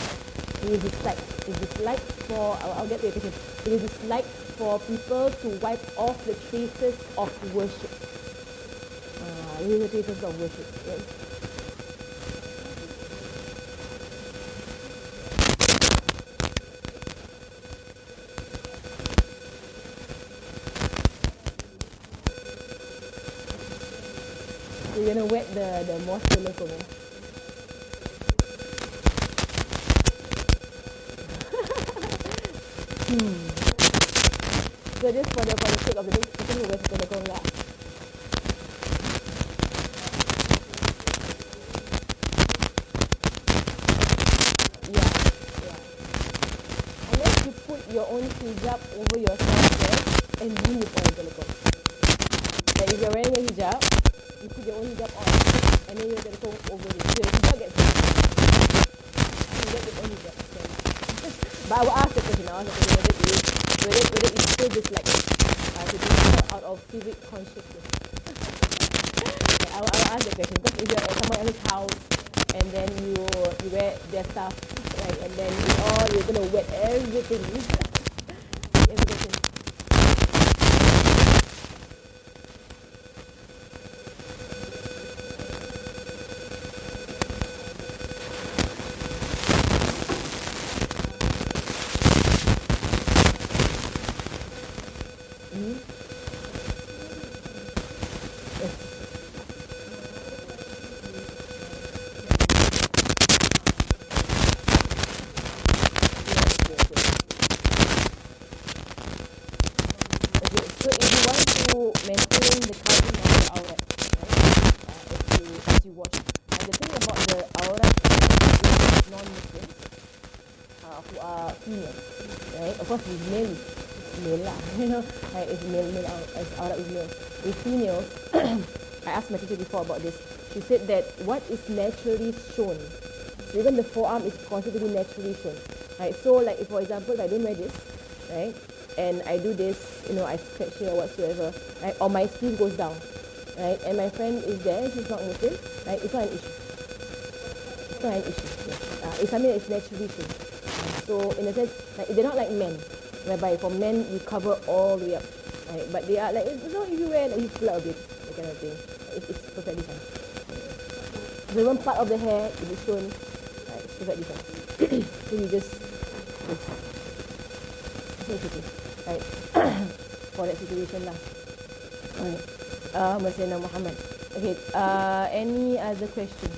It is disliked. It is disliked for. I'll get to your question. It is disliked for people to wipe off the traces of worship. The traces of worship. Right? So you're gonna wet the moss local. So just for the sake of the day, kita ni wet local lah. Yeah. Unless you put your own hijab over yourself first, and then you put the local. Like if you're wearing a hijab, you put your own hijab on, and then you're going to go over it. So your hijab gets wet. You get your own hijab. But I will ask the question. Whether it's still disliked to do it out of civic consciousness. I will ask the question, because if you're at someone else's house and then you wear their stuff, right, and then you're going to wet everything. Everything. With females, I asked my teacher before about this. She said that what is naturally shown, so even the forearm is considered to be naturally shown. Right? So, like if, for example, I don't wear this, right, and I do this, I scratch here or whatsoever, right, or my sleeve goes down, right, and my friend is there, she's not Muslim, right, it's not an issue. It's not an issue. Yes. It's something that is naturally shown. So, in a sense, like they're not like men, whereby for men we cover all the way up. Right, but they are like, so if you wear, like, you pull out a bit, that kind of thing. It's perfectly fine. So even part of the hair, if it's shown, right, it's perfectly fine. So you just it's okay, right? For that situation lah. Alright. Masih Muhammad. Okay. Any other question?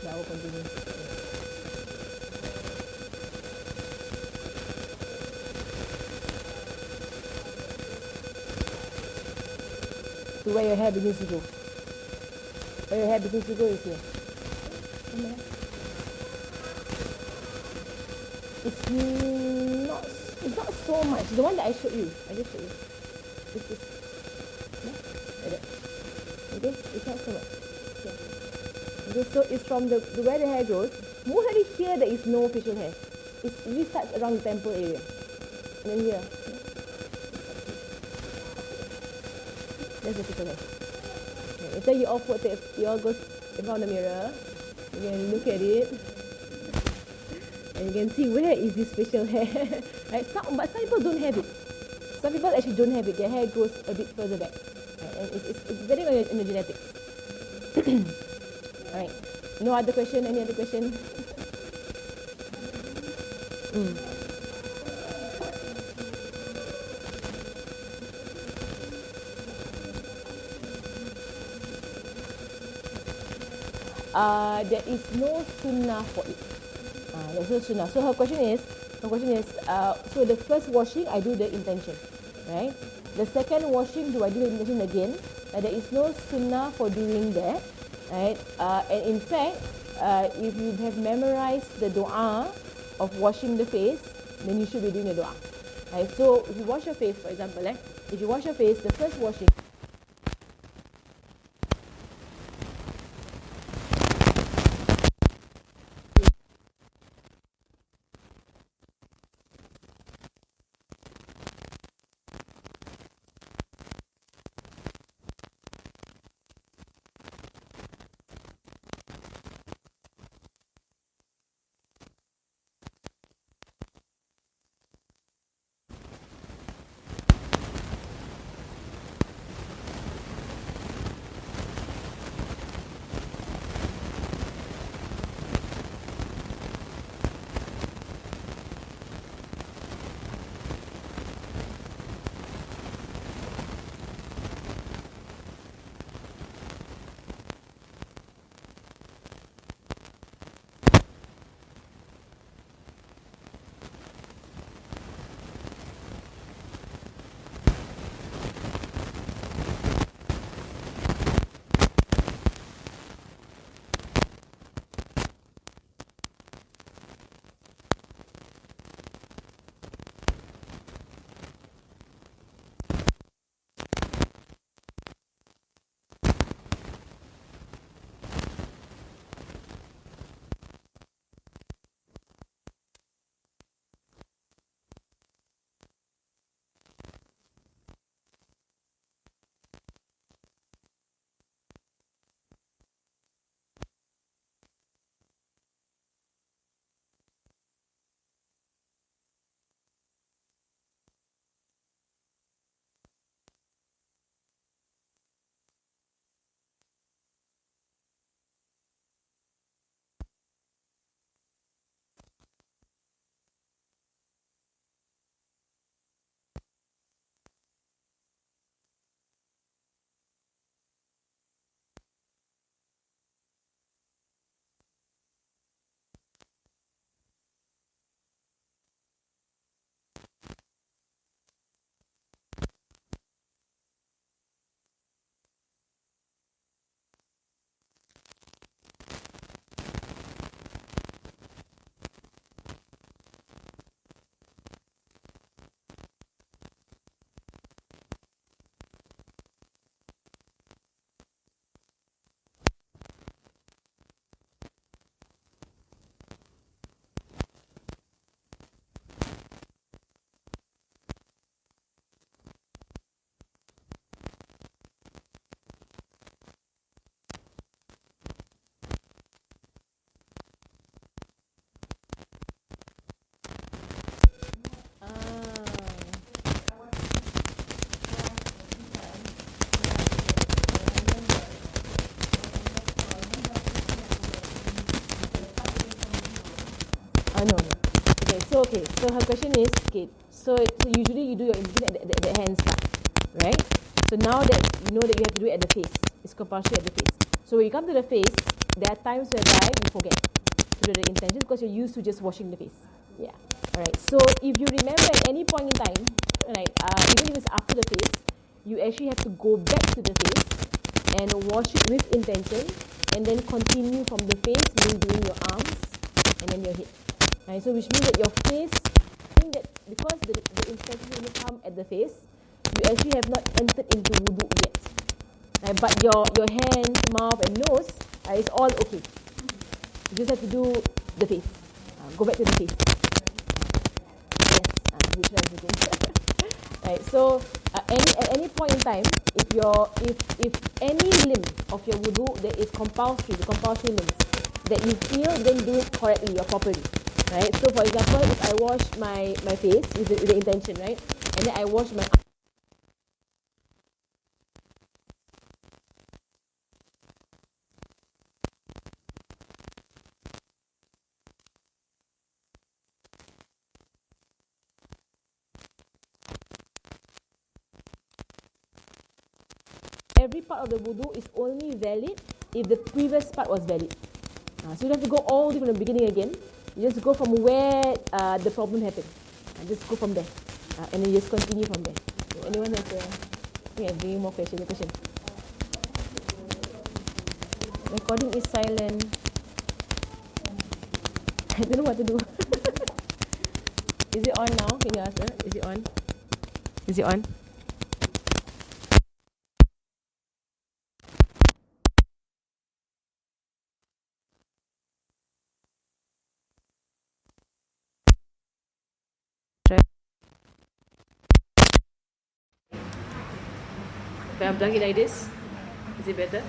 Yeah, I will continue. To where your hair begins to go. Where your hair begins to go is here. It's not so much. The one that I showed you. I just showed you. It's just, like that. Okay? It's not so much. Yeah. Okay, so it's from the where the hair goes. Mostly here there is no facial hair. It really starts around the temple area. And then here. That's the facial hair. Okay, later you all go in front of the mirror. You can look at it. And you can see where is this facial hair. Right? But some people don't have it. Some people actually don't have it. Their hair grows a bit further back. Right? And it's depending on the genetics. Alright. No other question? Any other question? There is no sunnah for it. There's no sunnah. So her question is, so the first washing, I do the intention, right? The second washing, do I do the intention again? There is no sunnah for doing that. right? And in fact, if you have memorized the dua of washing the face, then you should be doing the dua. Right? So if you wash your face, for example, if you wash your face, the first washing, no. So her question is, so usually you do your intention at the hand start, right? So now that you know that you have to do it at the face, it's compulsory at the face. So when you come to the face, there are times whereby you forget to do the intention because you're used to just washing the face. Yeah. Alright. So if you remember at any point in time, right, even if it's after the face, you actually have to go back to the face and wash it with intention, and then continue from the face, doing your arms and then your head. Right, so which means that your face, I think that because the intention only come at the face, you actually have not entered into wudu yet. Right, but your hands, mouth and nose is all okay. You just have to do the face. Go back to the face. Yes, which one is again? Right, so at any point in time, if any limb of your wudu that is compulsory, the compulsory limbs that you feel, then do it correctly or properly. Right, so for example, if I wash my face with the intention, right, and then I wash my every part of the wudu is only valid if the previous part was valid. So you don't have to go all the way from the beginning again. You just go from where the problem happened. Just go from there. And then you just continue from there. So anyone has any more question? Recording is silent. I don't know what to do. Is it on now? Can you ask her? Is it on? Is it on? Try. If I unplug it like this, is it better?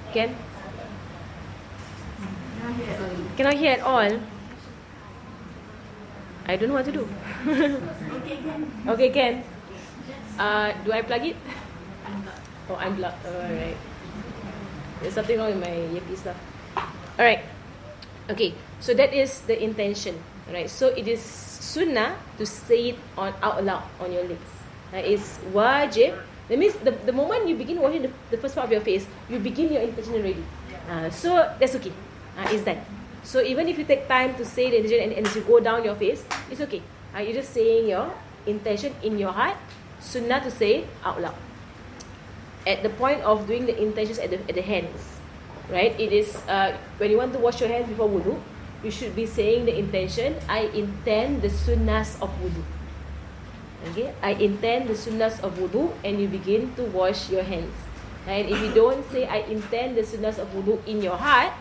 Can? Cannot hear at all. I don't know what to do. Okay, can. Do I plug it? Oh, unplug. Alright. There's something wrong with my earpiece lah. Alright. Okay, so that is the intention. Alright, so it is sunnah to say it out loud on your lips. It's wajib. That means the moment you begin washing the first part of your face, you begin your intention already. So that's okay. It's done. So even if you take time to say the intention and as you go down your face, it's okay. You're just saying your intention in your heart. Sunnah to say out loud. At the point of doing the intentions at the hands, right? It is when you want to wash your hands before wudu, you should be saying the intention. I intend the sunnahs of wudu. Okay, I intend the sunnahs of wudu, and you begin to wash your hands. And if you don't say I intend the sunnahs of wudu in your heart,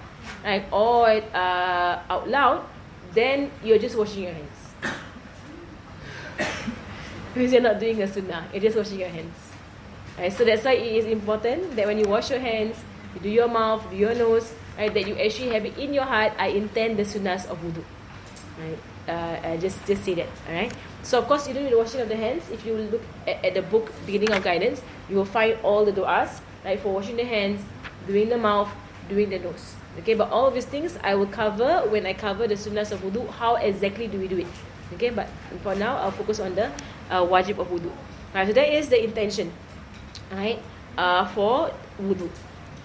right, or out loud, then you're just washing your hands. Because you're not doing a sunnah, you're just washing your hands. Right, so that's why it is important that when you wash your hands, you do your mouth, do your nose, right, that you actually have it in your heart. I intend the sunnahs of wudu. Right. Just say that. Alright. So of course, you do the washing of the hands. If you look at the book Beginning of Guidance, you will find all the du'as, right, for washing the hands, doing the mouth, doing the nose. Okay, but all of these things I will cover when I cover the sunnahs of wudu. How exactly do we do it? Okay, but for now I'll focus on the wajib of wudu. Alright, so that is the intention. Alright, for wudu.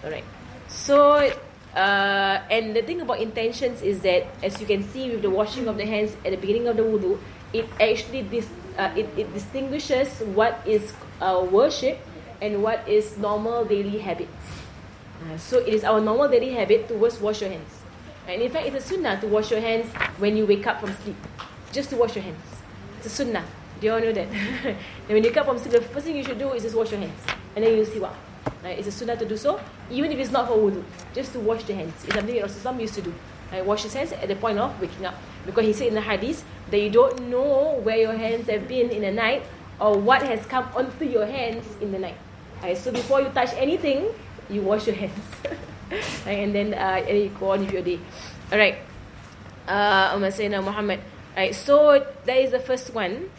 Alright. So and the thing about intentions is that, as you can see with the washing of the hands at the beginning of the wudu, it actually it distinguishes what is worship and what is normal daily habits. So it is our normal daily habit to wash your hands. And in fact, it's a sunnah to wash your hands when you wake up from sleep. Just to wash your hands. It's a sunnah. Do you all know that? And when you wake up from sleep, the first thing you should do is just wash your hands. And then you'll see what. Right? It's a sunnah to do so, even if it's not for wudu. Just to wash the hands. It's something that Rasulullah used to do. Right? Wash his hands at the point of waking up. Because he said in the hadith that you don't know where your hands have been in the night or what has come onto your hands in the night. Right? So before you touch anything, you wash your hands. Right? And then you go on with your day. Alright. Sayyidina Muhammad. Right, so that is the first one.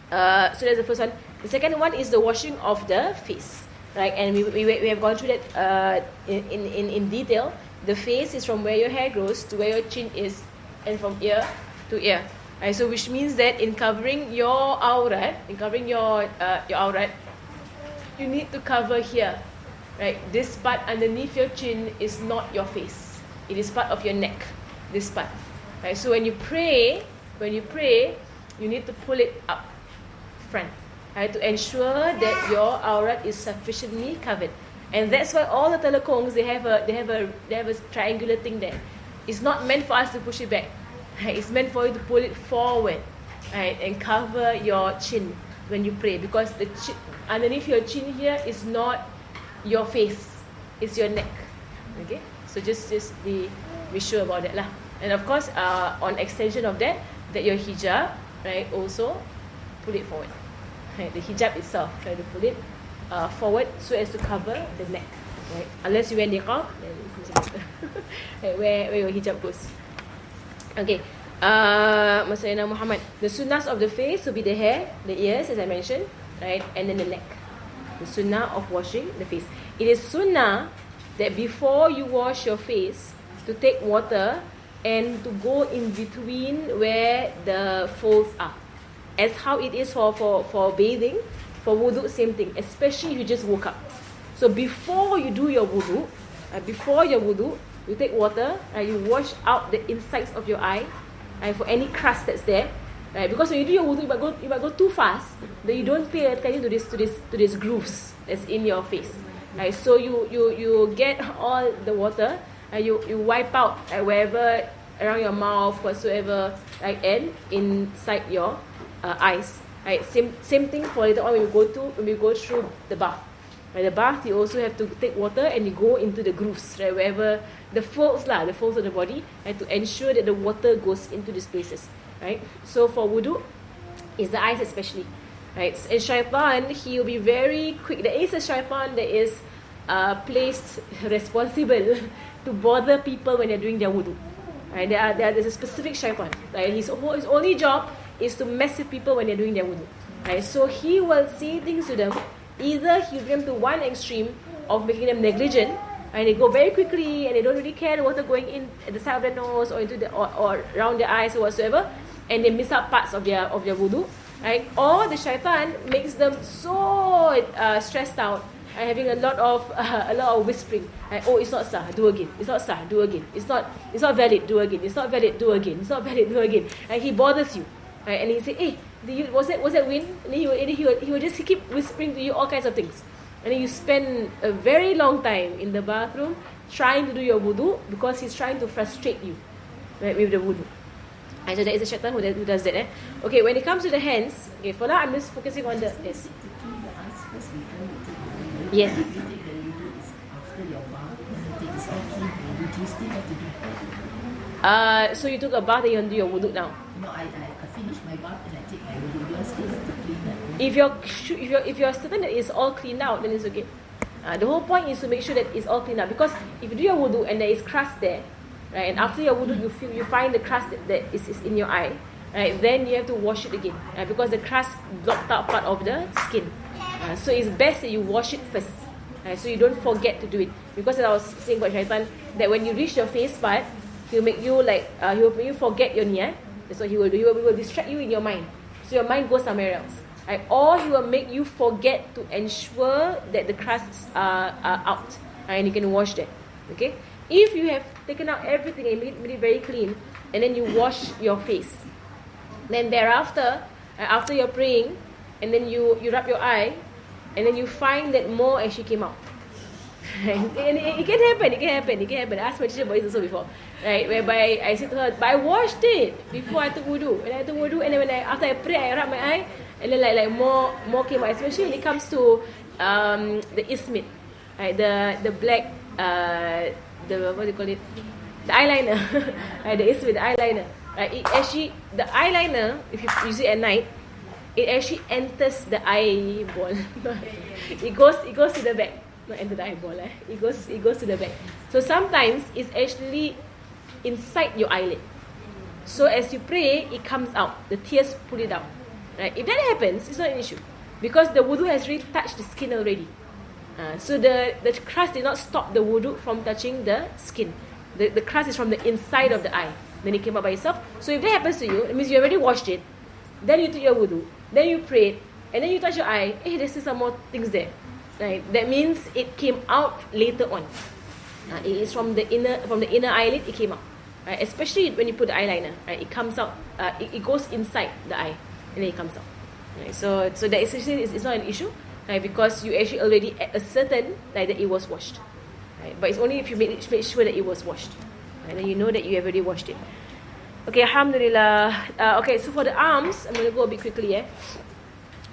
So that's the first one. The second one is the washing of the face. Right, and we have gone through that in detail. The face is from where your hair grows to where your chin is, and from ear to ear. Right, so which means that in covering your aurat, your aurat, you need to cover here. Right, this part underneath your chin is not your face. It is part of your neck. This part. Right, so when you pray, you need to pull it up front, right, to ensure that your aurat is sufficiently covered. And that's why all the telekongs they have a triangular thing there. It's not meant for us to push it back. Right, it's meant for you to pull it forward, right, and cover your chin when you pray, because the underneath your chin here is not your face, it's your neck. Okay, so just be sure about that lah. And of course, on extension of that your hijab, right, also pull it forward. Right, the hijab itself, try to pull it forward so as to cover the neck. Right, unless you wear niqab, then it's better. Right, where your hijab goes. Okay, Sayyidina Muhammad. The sunnahs of the face will be the hair, the ears, as I mentioned, right, and then the neck. The sunnah of washing the face. It is sunnah that before you wash your face, to take water and to go in between where the folds are, as how it is for bathing, for wudu, same thing. Especially if you just woke up. So before you do your wudu, you take water, you wash out the insides of your eye, for any crust that's there. Right, because when you do your wudu, you might go too fast, that you don't pay attention to this grooves that's in your face. Right, so you get all the water, and you wipe out wherever around your mouth, whatsoever, right, and inside your eyes. Right, same thing for later on when we go through the bath. Right, the bath, you also have to take water and you go into the grooves, right, wherever the folds of the body, and to ensure that the water goes into these places. Right, so for wudu, is the eyes especially. Right, and shaitan, he will be very quick. There is a shaitan that is placed responsible to bother people when they're doing their wudu. Right, there's a specific shaitan. Right, his only job is to mess with people when they're doing their wudu. Right, so he will say things to them. Either he will bring them to one extreme of making them negligent, and they go very quickly and they don't really care the water going in at the side of their nose or into or around their eyes or whatsoever, and they miss out parts of their wudu, right? Or the shaitan makes them so stressed out and having a lot of whispering. Like, oh, it's not sah, do again. It's not sah, do again. It's not valid, do again. It's not valid, do again. It's not valid, do again. And he bothers you, right? And he say, hey, was that wind? And he will just keep whispering to you all kinds of things. And then you spend a very long time in the bathroom trying to do your wudu because he's trying to frustrate you, right, with the wudu. And so there is a shaitan who does that. Okay, when it comes to the hands, okay, for now I'm just focusing on the yes. Yes. So you took a bath and you want to do your wudu now? No, I finished my bath and I take my wudu. You want still have to clean that? If you're certain that it's all cleaned out, then it's okay. The whole point is to make sure that it's all cleaned out, because if you do your wudu and there is crust there, right, and after your wudu you find the crust that is in your eye, right, then you have to wash it again, right, because the crust blocked out part of the skin. So it's best that you wash it first, right, so you don't forget to do it. Because as I was saying about shaitan, that when you reach your face part, he'll make you forget your niyat. That's what he will do. He will distract you in your mind, so your mind goes somewhere else. Right? Or he will make you forget to ensure that the crusts are out, right? And you can wash that. Okay. If you have taken out everything and made it very clean, and then you wash your face, then thereafter, after you're praying, and then you rub your eye, and then you find that more actually came out. And it can happen. I asked my teacher about this also before, right? Whereby I said to her, but I washed it before I took wudu. And then after I pray, I rub my eye, and then like more came out. Especially when it comes to the ismit, right? The black the what do you call it? The eyeliner, right? The ismit, the eyeliner, right? It actually, the eyeliner, if you use it at night, it actually enters the eyeball. it goes to the back. Not enter the eyeball, It goes to the back. So sometimes it's actually inside your eyelid. So as you pray, it comes out. The tears pull it out. Right? If that happens, it's not an issue, because the wudu has really touched the skin already. So the crust did not stop the wudu from touching the skin. The crust is from the inside of the eye. Then it came out by itself. So if that happens to you, it means you already washed it. Then you took your wudu. Then you prayed. And then you touch your eye. Hey, there's still some more things there. Right? That means it came out later on. It is from the inner eyelid. It came out, right? Especially when you put the eyeliner, right? It comes out. It goes inside the eye, and then it comes out. Right? So that essentially is not an issue, right? Because you actually already ascertain that it was washed, right? But it's only if you make sure that it was washed, right? Then you know that you have already washed it. Okay, alhamdulillah. Okay, so for the arms, I'm gonna go a bit quickly.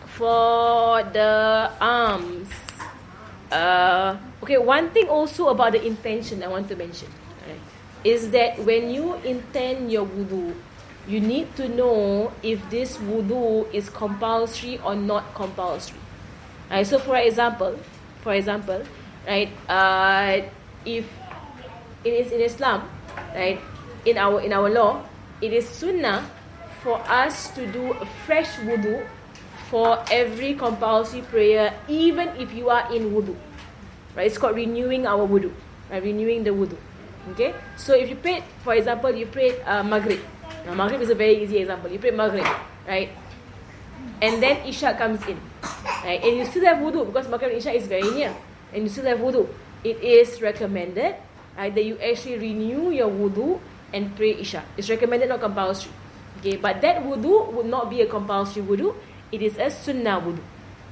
For the arms. Okay, one thing also about the intention I want to mention, right, is that when you intend your wudu, you need to know if this wudu is compulsory or not compulsory. Right, so for example, right, if it is in Islam, right, in our law, it is sunnah for us to do a fresh wudu for every compulsory prayer, even if you are in wudu. Right? It's called renewing our wudu. Right? Renewing the wudu. Okay? So if you prayed, for example, you prayed Maghrib. Now Maghrib is a very easy example. You prayed Maghrib, right? And then Isha comes in. Right? And you still have wudu, because Maghrib and Isha is very near. And you still have wudu. It is recommended, right, that you actually renew your wudu and pray Isha. It's recommended, not compulsory. Okay, but that wudu would not be a compulsory wudu. It is a sunnah wudu.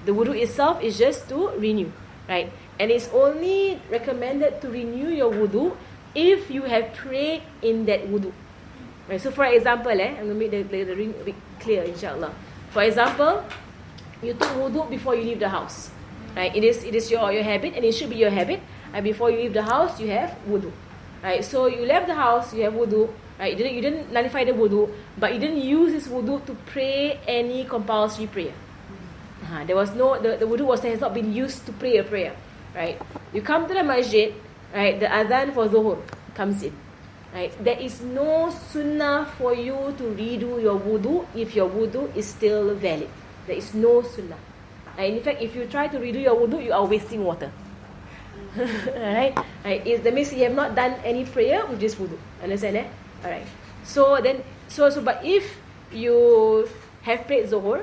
The wudu itself is just to renew, right? And it's only recommended to renew your wudu if you have prayed in that wudu. Right, so for example, I'm going to make the ring a bit clear, inshallah. For example, you took wudu before you leave the house. Right? It is your habit, and it should be your habit. And before you leave the house, you have wudu. Right? So you left the house, you have wudu. Right? You didn't nullify the wudu, but you didn't use this wudu to pray any compulsory prayer. There was no the wudu has not been used to pray a prayer. Right? You come to the masjid, right? The adhan for zuhur comes in. Right? There is no sunnah for you to redo your wudu if your wudu is still valid. There is no sunnah. In fact, if you try to redo your wudu, you are wasting water. Alright? That means you have not done any prayer with this wudu. Understand? Alright. So but if you have prayed zuhur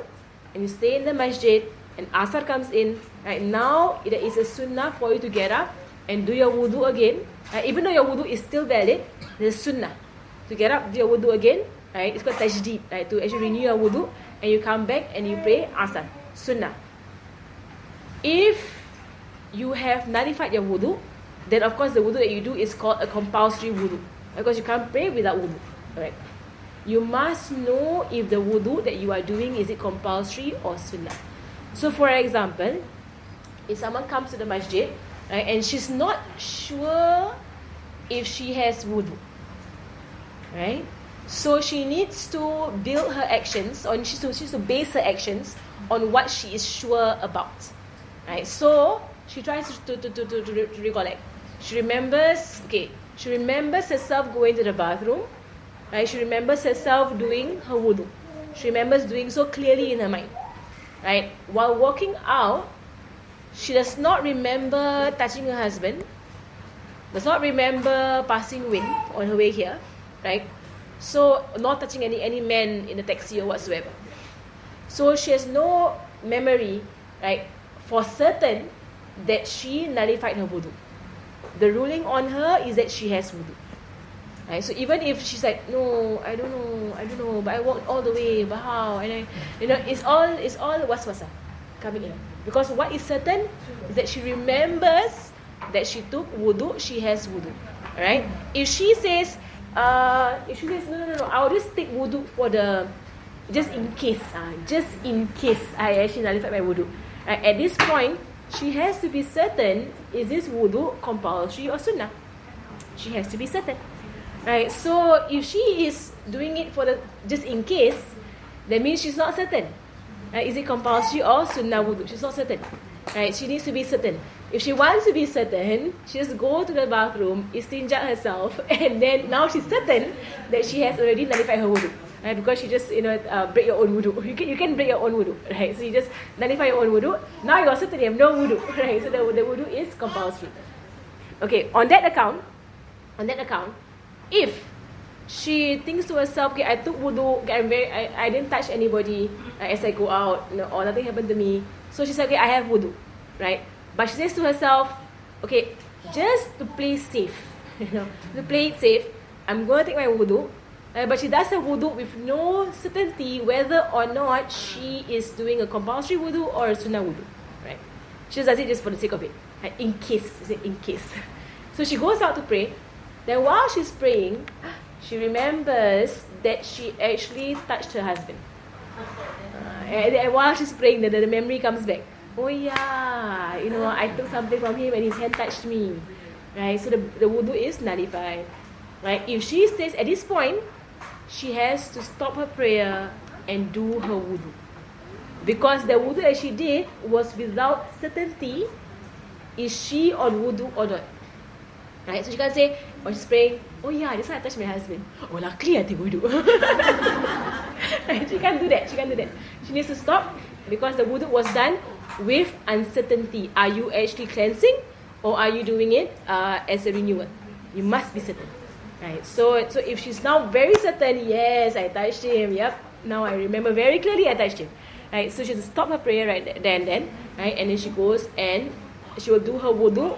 and you stay in the masjid and asar comes in, right, now there is a sunnah for you to get up and do your wudu again. Even though your wudu is still valid, there's sunnah to get up, do your wudu again. Right? It's called tajdeed, right? To actually renew your wudu, and you come back and you pray asar, sunnah. If you have nullified your wudu, then of course the wudu that you do is called a compulsory wudu, because you can't pray without wudu. Right? You must know if the wudu that you are doing, is it compulsory or sunnah. So for example, if someone comes to the masjid, right, and she's not sure if she has wudu, right? So she needs to build her actions, or she needs to base her actions on what she is sure about, right? So she tries to recollect. She remembers herself going to the bathroom, right? She remembers herself doing her wudu. She remembers doing so clearly in her mind, right? While walking out, she does not remember touching her husband, does not remember passing wind on her way here, right? So, not touching any man in the taxi or whatsoever. So, she has no memory, right, for certain that she nullified her wudu. The ruling on her is that she has wudu. Right? So, even if she's like, no, I don't know, but I walked all the way, but how? And it's all waswasa coming in. Because what is certain is that she remembers that she took wudu, she has wudu. Alright? If she says, no, I'll just take wudu for just in case I actually nullified my wudu. At this point, she has to be certain, is this wudu compulsory or sunnah? She has to be certain. Right? So if she is doing it for just in case, that means she's not certain. Is it compulsory or sunnah wudu? She's not certain. Right? She needs to be certain. If she wants to be certain, she just go to the bathroom, istinja herself, and then now she's certain that she has already nullified her wudu. Right? Because she just break your own wudu. You can break your own wudu. Right? So you just nullify your own wudu. Now you are certain you have no wudu. Right? So the wudu is compulsory. Okay. On that account, if she thinks to herself, okay, I took wudu, okay, I didn't touch anybody as I go out, or nothing happened to me. So she said, okay, I have wudu, right? But she says to herself, okay, just to play safe, to play it safe, I'm going to take my wudu. But she does her wudu with no certainty whether or not she is doing a compulsory wudu or a sunnah wudu, right? She just does it just for the sake of it, right? In case. So she goes out to pray. Then while she's praying, she remembers that she actually touched her husband. And while she's praying, the memory comes back. Oh yeah, I took something from him and his hand touched me. Right? So the wudu is nullified. Right? If she says at this point, she has to stop her prayer and do her wudu. Because the wudu that she did was without certainty, is she on wudu or not. Right? So she can't say, when she's praying, oh yeah, this one I touched my husband. Oh, luckily I take wudu. Right? She can't do that. She needs to stop because the wudu was done with uncertainty. Are you actually cleansing or are you doing it as a renewal? You must be certain. Right? So if she's now very certain, yes, I touched him. Yep. Now I remember very clearly I touched him. Right? So she has to stop her prayer right then. Right? And then she goes and she will do her wudu,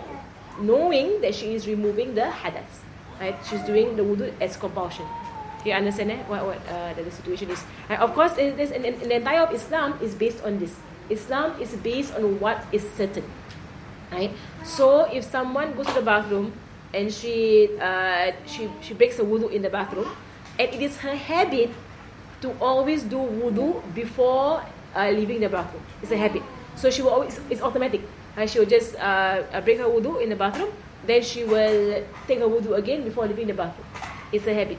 knowing that she is removing the hadath. right? She's doing the wudu as compulsion. You understand what the situation is? And of course, the entire of Islam is based on this. Islam is based on what is certain, right? So if someone goes to the bathroom and she breaks the wudu in the bathroom, and it is her habit to always do wudu before leaving the bathroom. It's a habit. So she will always, it's automatic. She will just break her wudu in the bathroom, then she will take her wudu again before leaving the bathroom. It's a habit.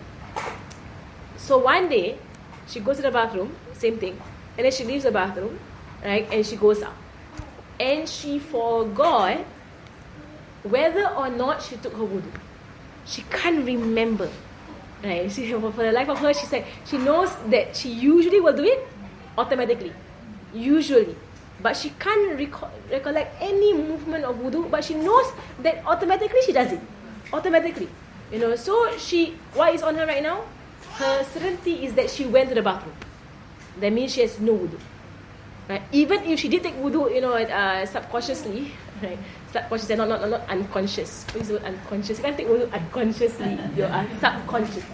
So one day, she goes to the bathroom, same thing, and then she leaves the bathroom, right, and she goes out. And she forgot whether or not she took her wudu. She can't remember. Right? For the life of her, she said, she knows that she usually will do it automatically. Usually. But she can't recollect any movement of wudu, but she knows that automatically she does it. Automatically. So what is on her right now? Her certainty is that she went to the bathroom. That means she has no wudu. Right? Even if she did take wudu, subconsciously, right? Subconsciously, not unconscious. What is the word unconscious? You can't take wudu unconsciously. You are subconscious,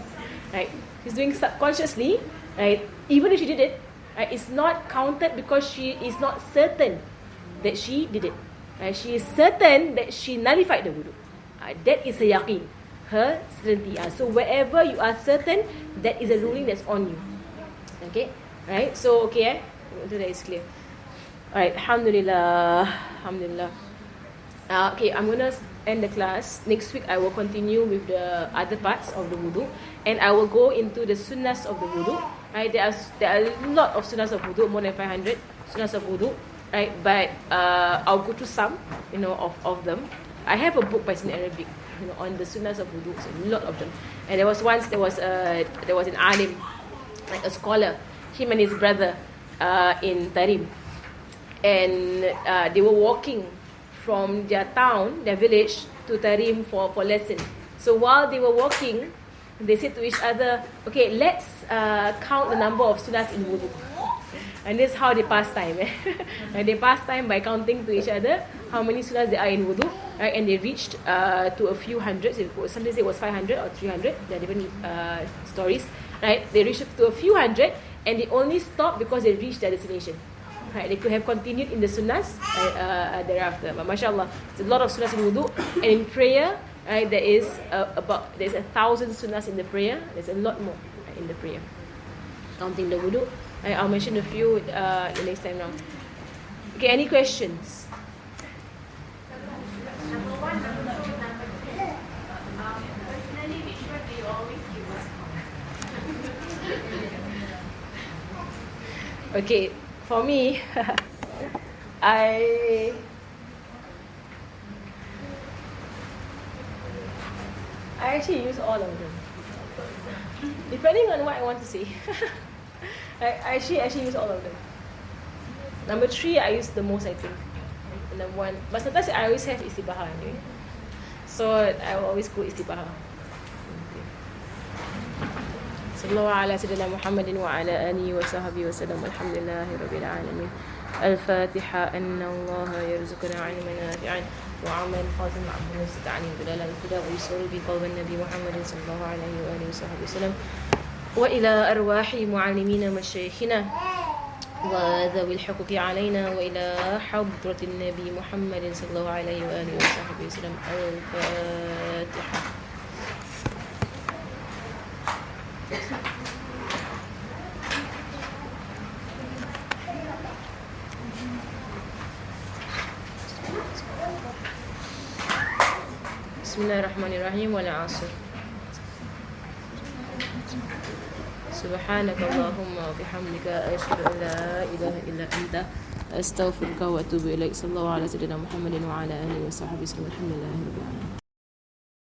right? She's doing subconsciously, right? Even if she did it, right, it's not counted because she is not certain that she did it. Right? She is certain that she nullified the wudu. That is a yaqeen. Her certainty. So wherever you are certain, that is a ruling that's on you. Okay? Right? So, okay, that is clear. Alright, Alhamdulillah. Alhamdulillah. Okay, I'm going to end the class. Next week, I will continue with the other parts of the wudu. And I will go into the sunnahs of the wudu. Right? There are a lot of sunnahs of wudu, more than 500 sunnahs of wudu. Right? But I'll go through some, of them. I have a book by Sunnah Arabic, on the sunnahs of wudu. So a lot of them. And there was an alim, like a scholar, him and his brother in Tarim. And they were walking from their town, their village, to Tarim for lesson. So while they were walking, they said to each other, okay, let's count the number of sunnahs in wudu. And this is how they pass time. And they pass time by counting to each other how many sunnahs there are in wudu. Right? And they reached to a few hundreds. Some days it was 500 or 300. There are different stories. Right? They reached to a few hundred, and they only stopped because they reached their destination. Right? They could have continued in the sunnahs thereafter. But mashallah, there's a lot of sunnahs in wudu. And in prayer, right, there's 1,000 sunnahs in the prayer. There's a lot more in the prayer. Counting the wudu. I'll mention a few the next time round. Okay, any questions? Number one, number two, number three. Personally, which one do you always use? Okay, for me, I actually use all of them, depending on what I want to say. I actually use all of them. Number 3, I use the most, I think. And number 1, but sometimes I always have istibaha anyway. So I will always go istibaha. Sallallahu ala sayyidina Muhammadin wa ala alihi wa sahbihi wa sallam. Alhamdulillahi rabbil alamin. Al-Fatiha. Anna Allah yarzuquna 'ilman nafi'an wa 'amalan khatiman 'abdan musta'anin bilal al-huda wa yusuru bi qawli nabi Muhammadin sallallahu alaihi wa alihi wa sahbihi wa sallam. وإلى أرواح معلمين مشايخنا وذوي الحقوق علينا وإلى حضرة النبي محمد صلى الله عليه وآله وصحبه وسلم. الفاتحة. بسم الله الرحمن الرحيم. والعصر. سبحانك اللهم وبحمدك أشهد أن لا إله إلا أنت أستغفرك وأتوب إليك. صلى الله على سيدنا محمد وعلى آله وصحبه وسلم. الحمد لله رب العالمين.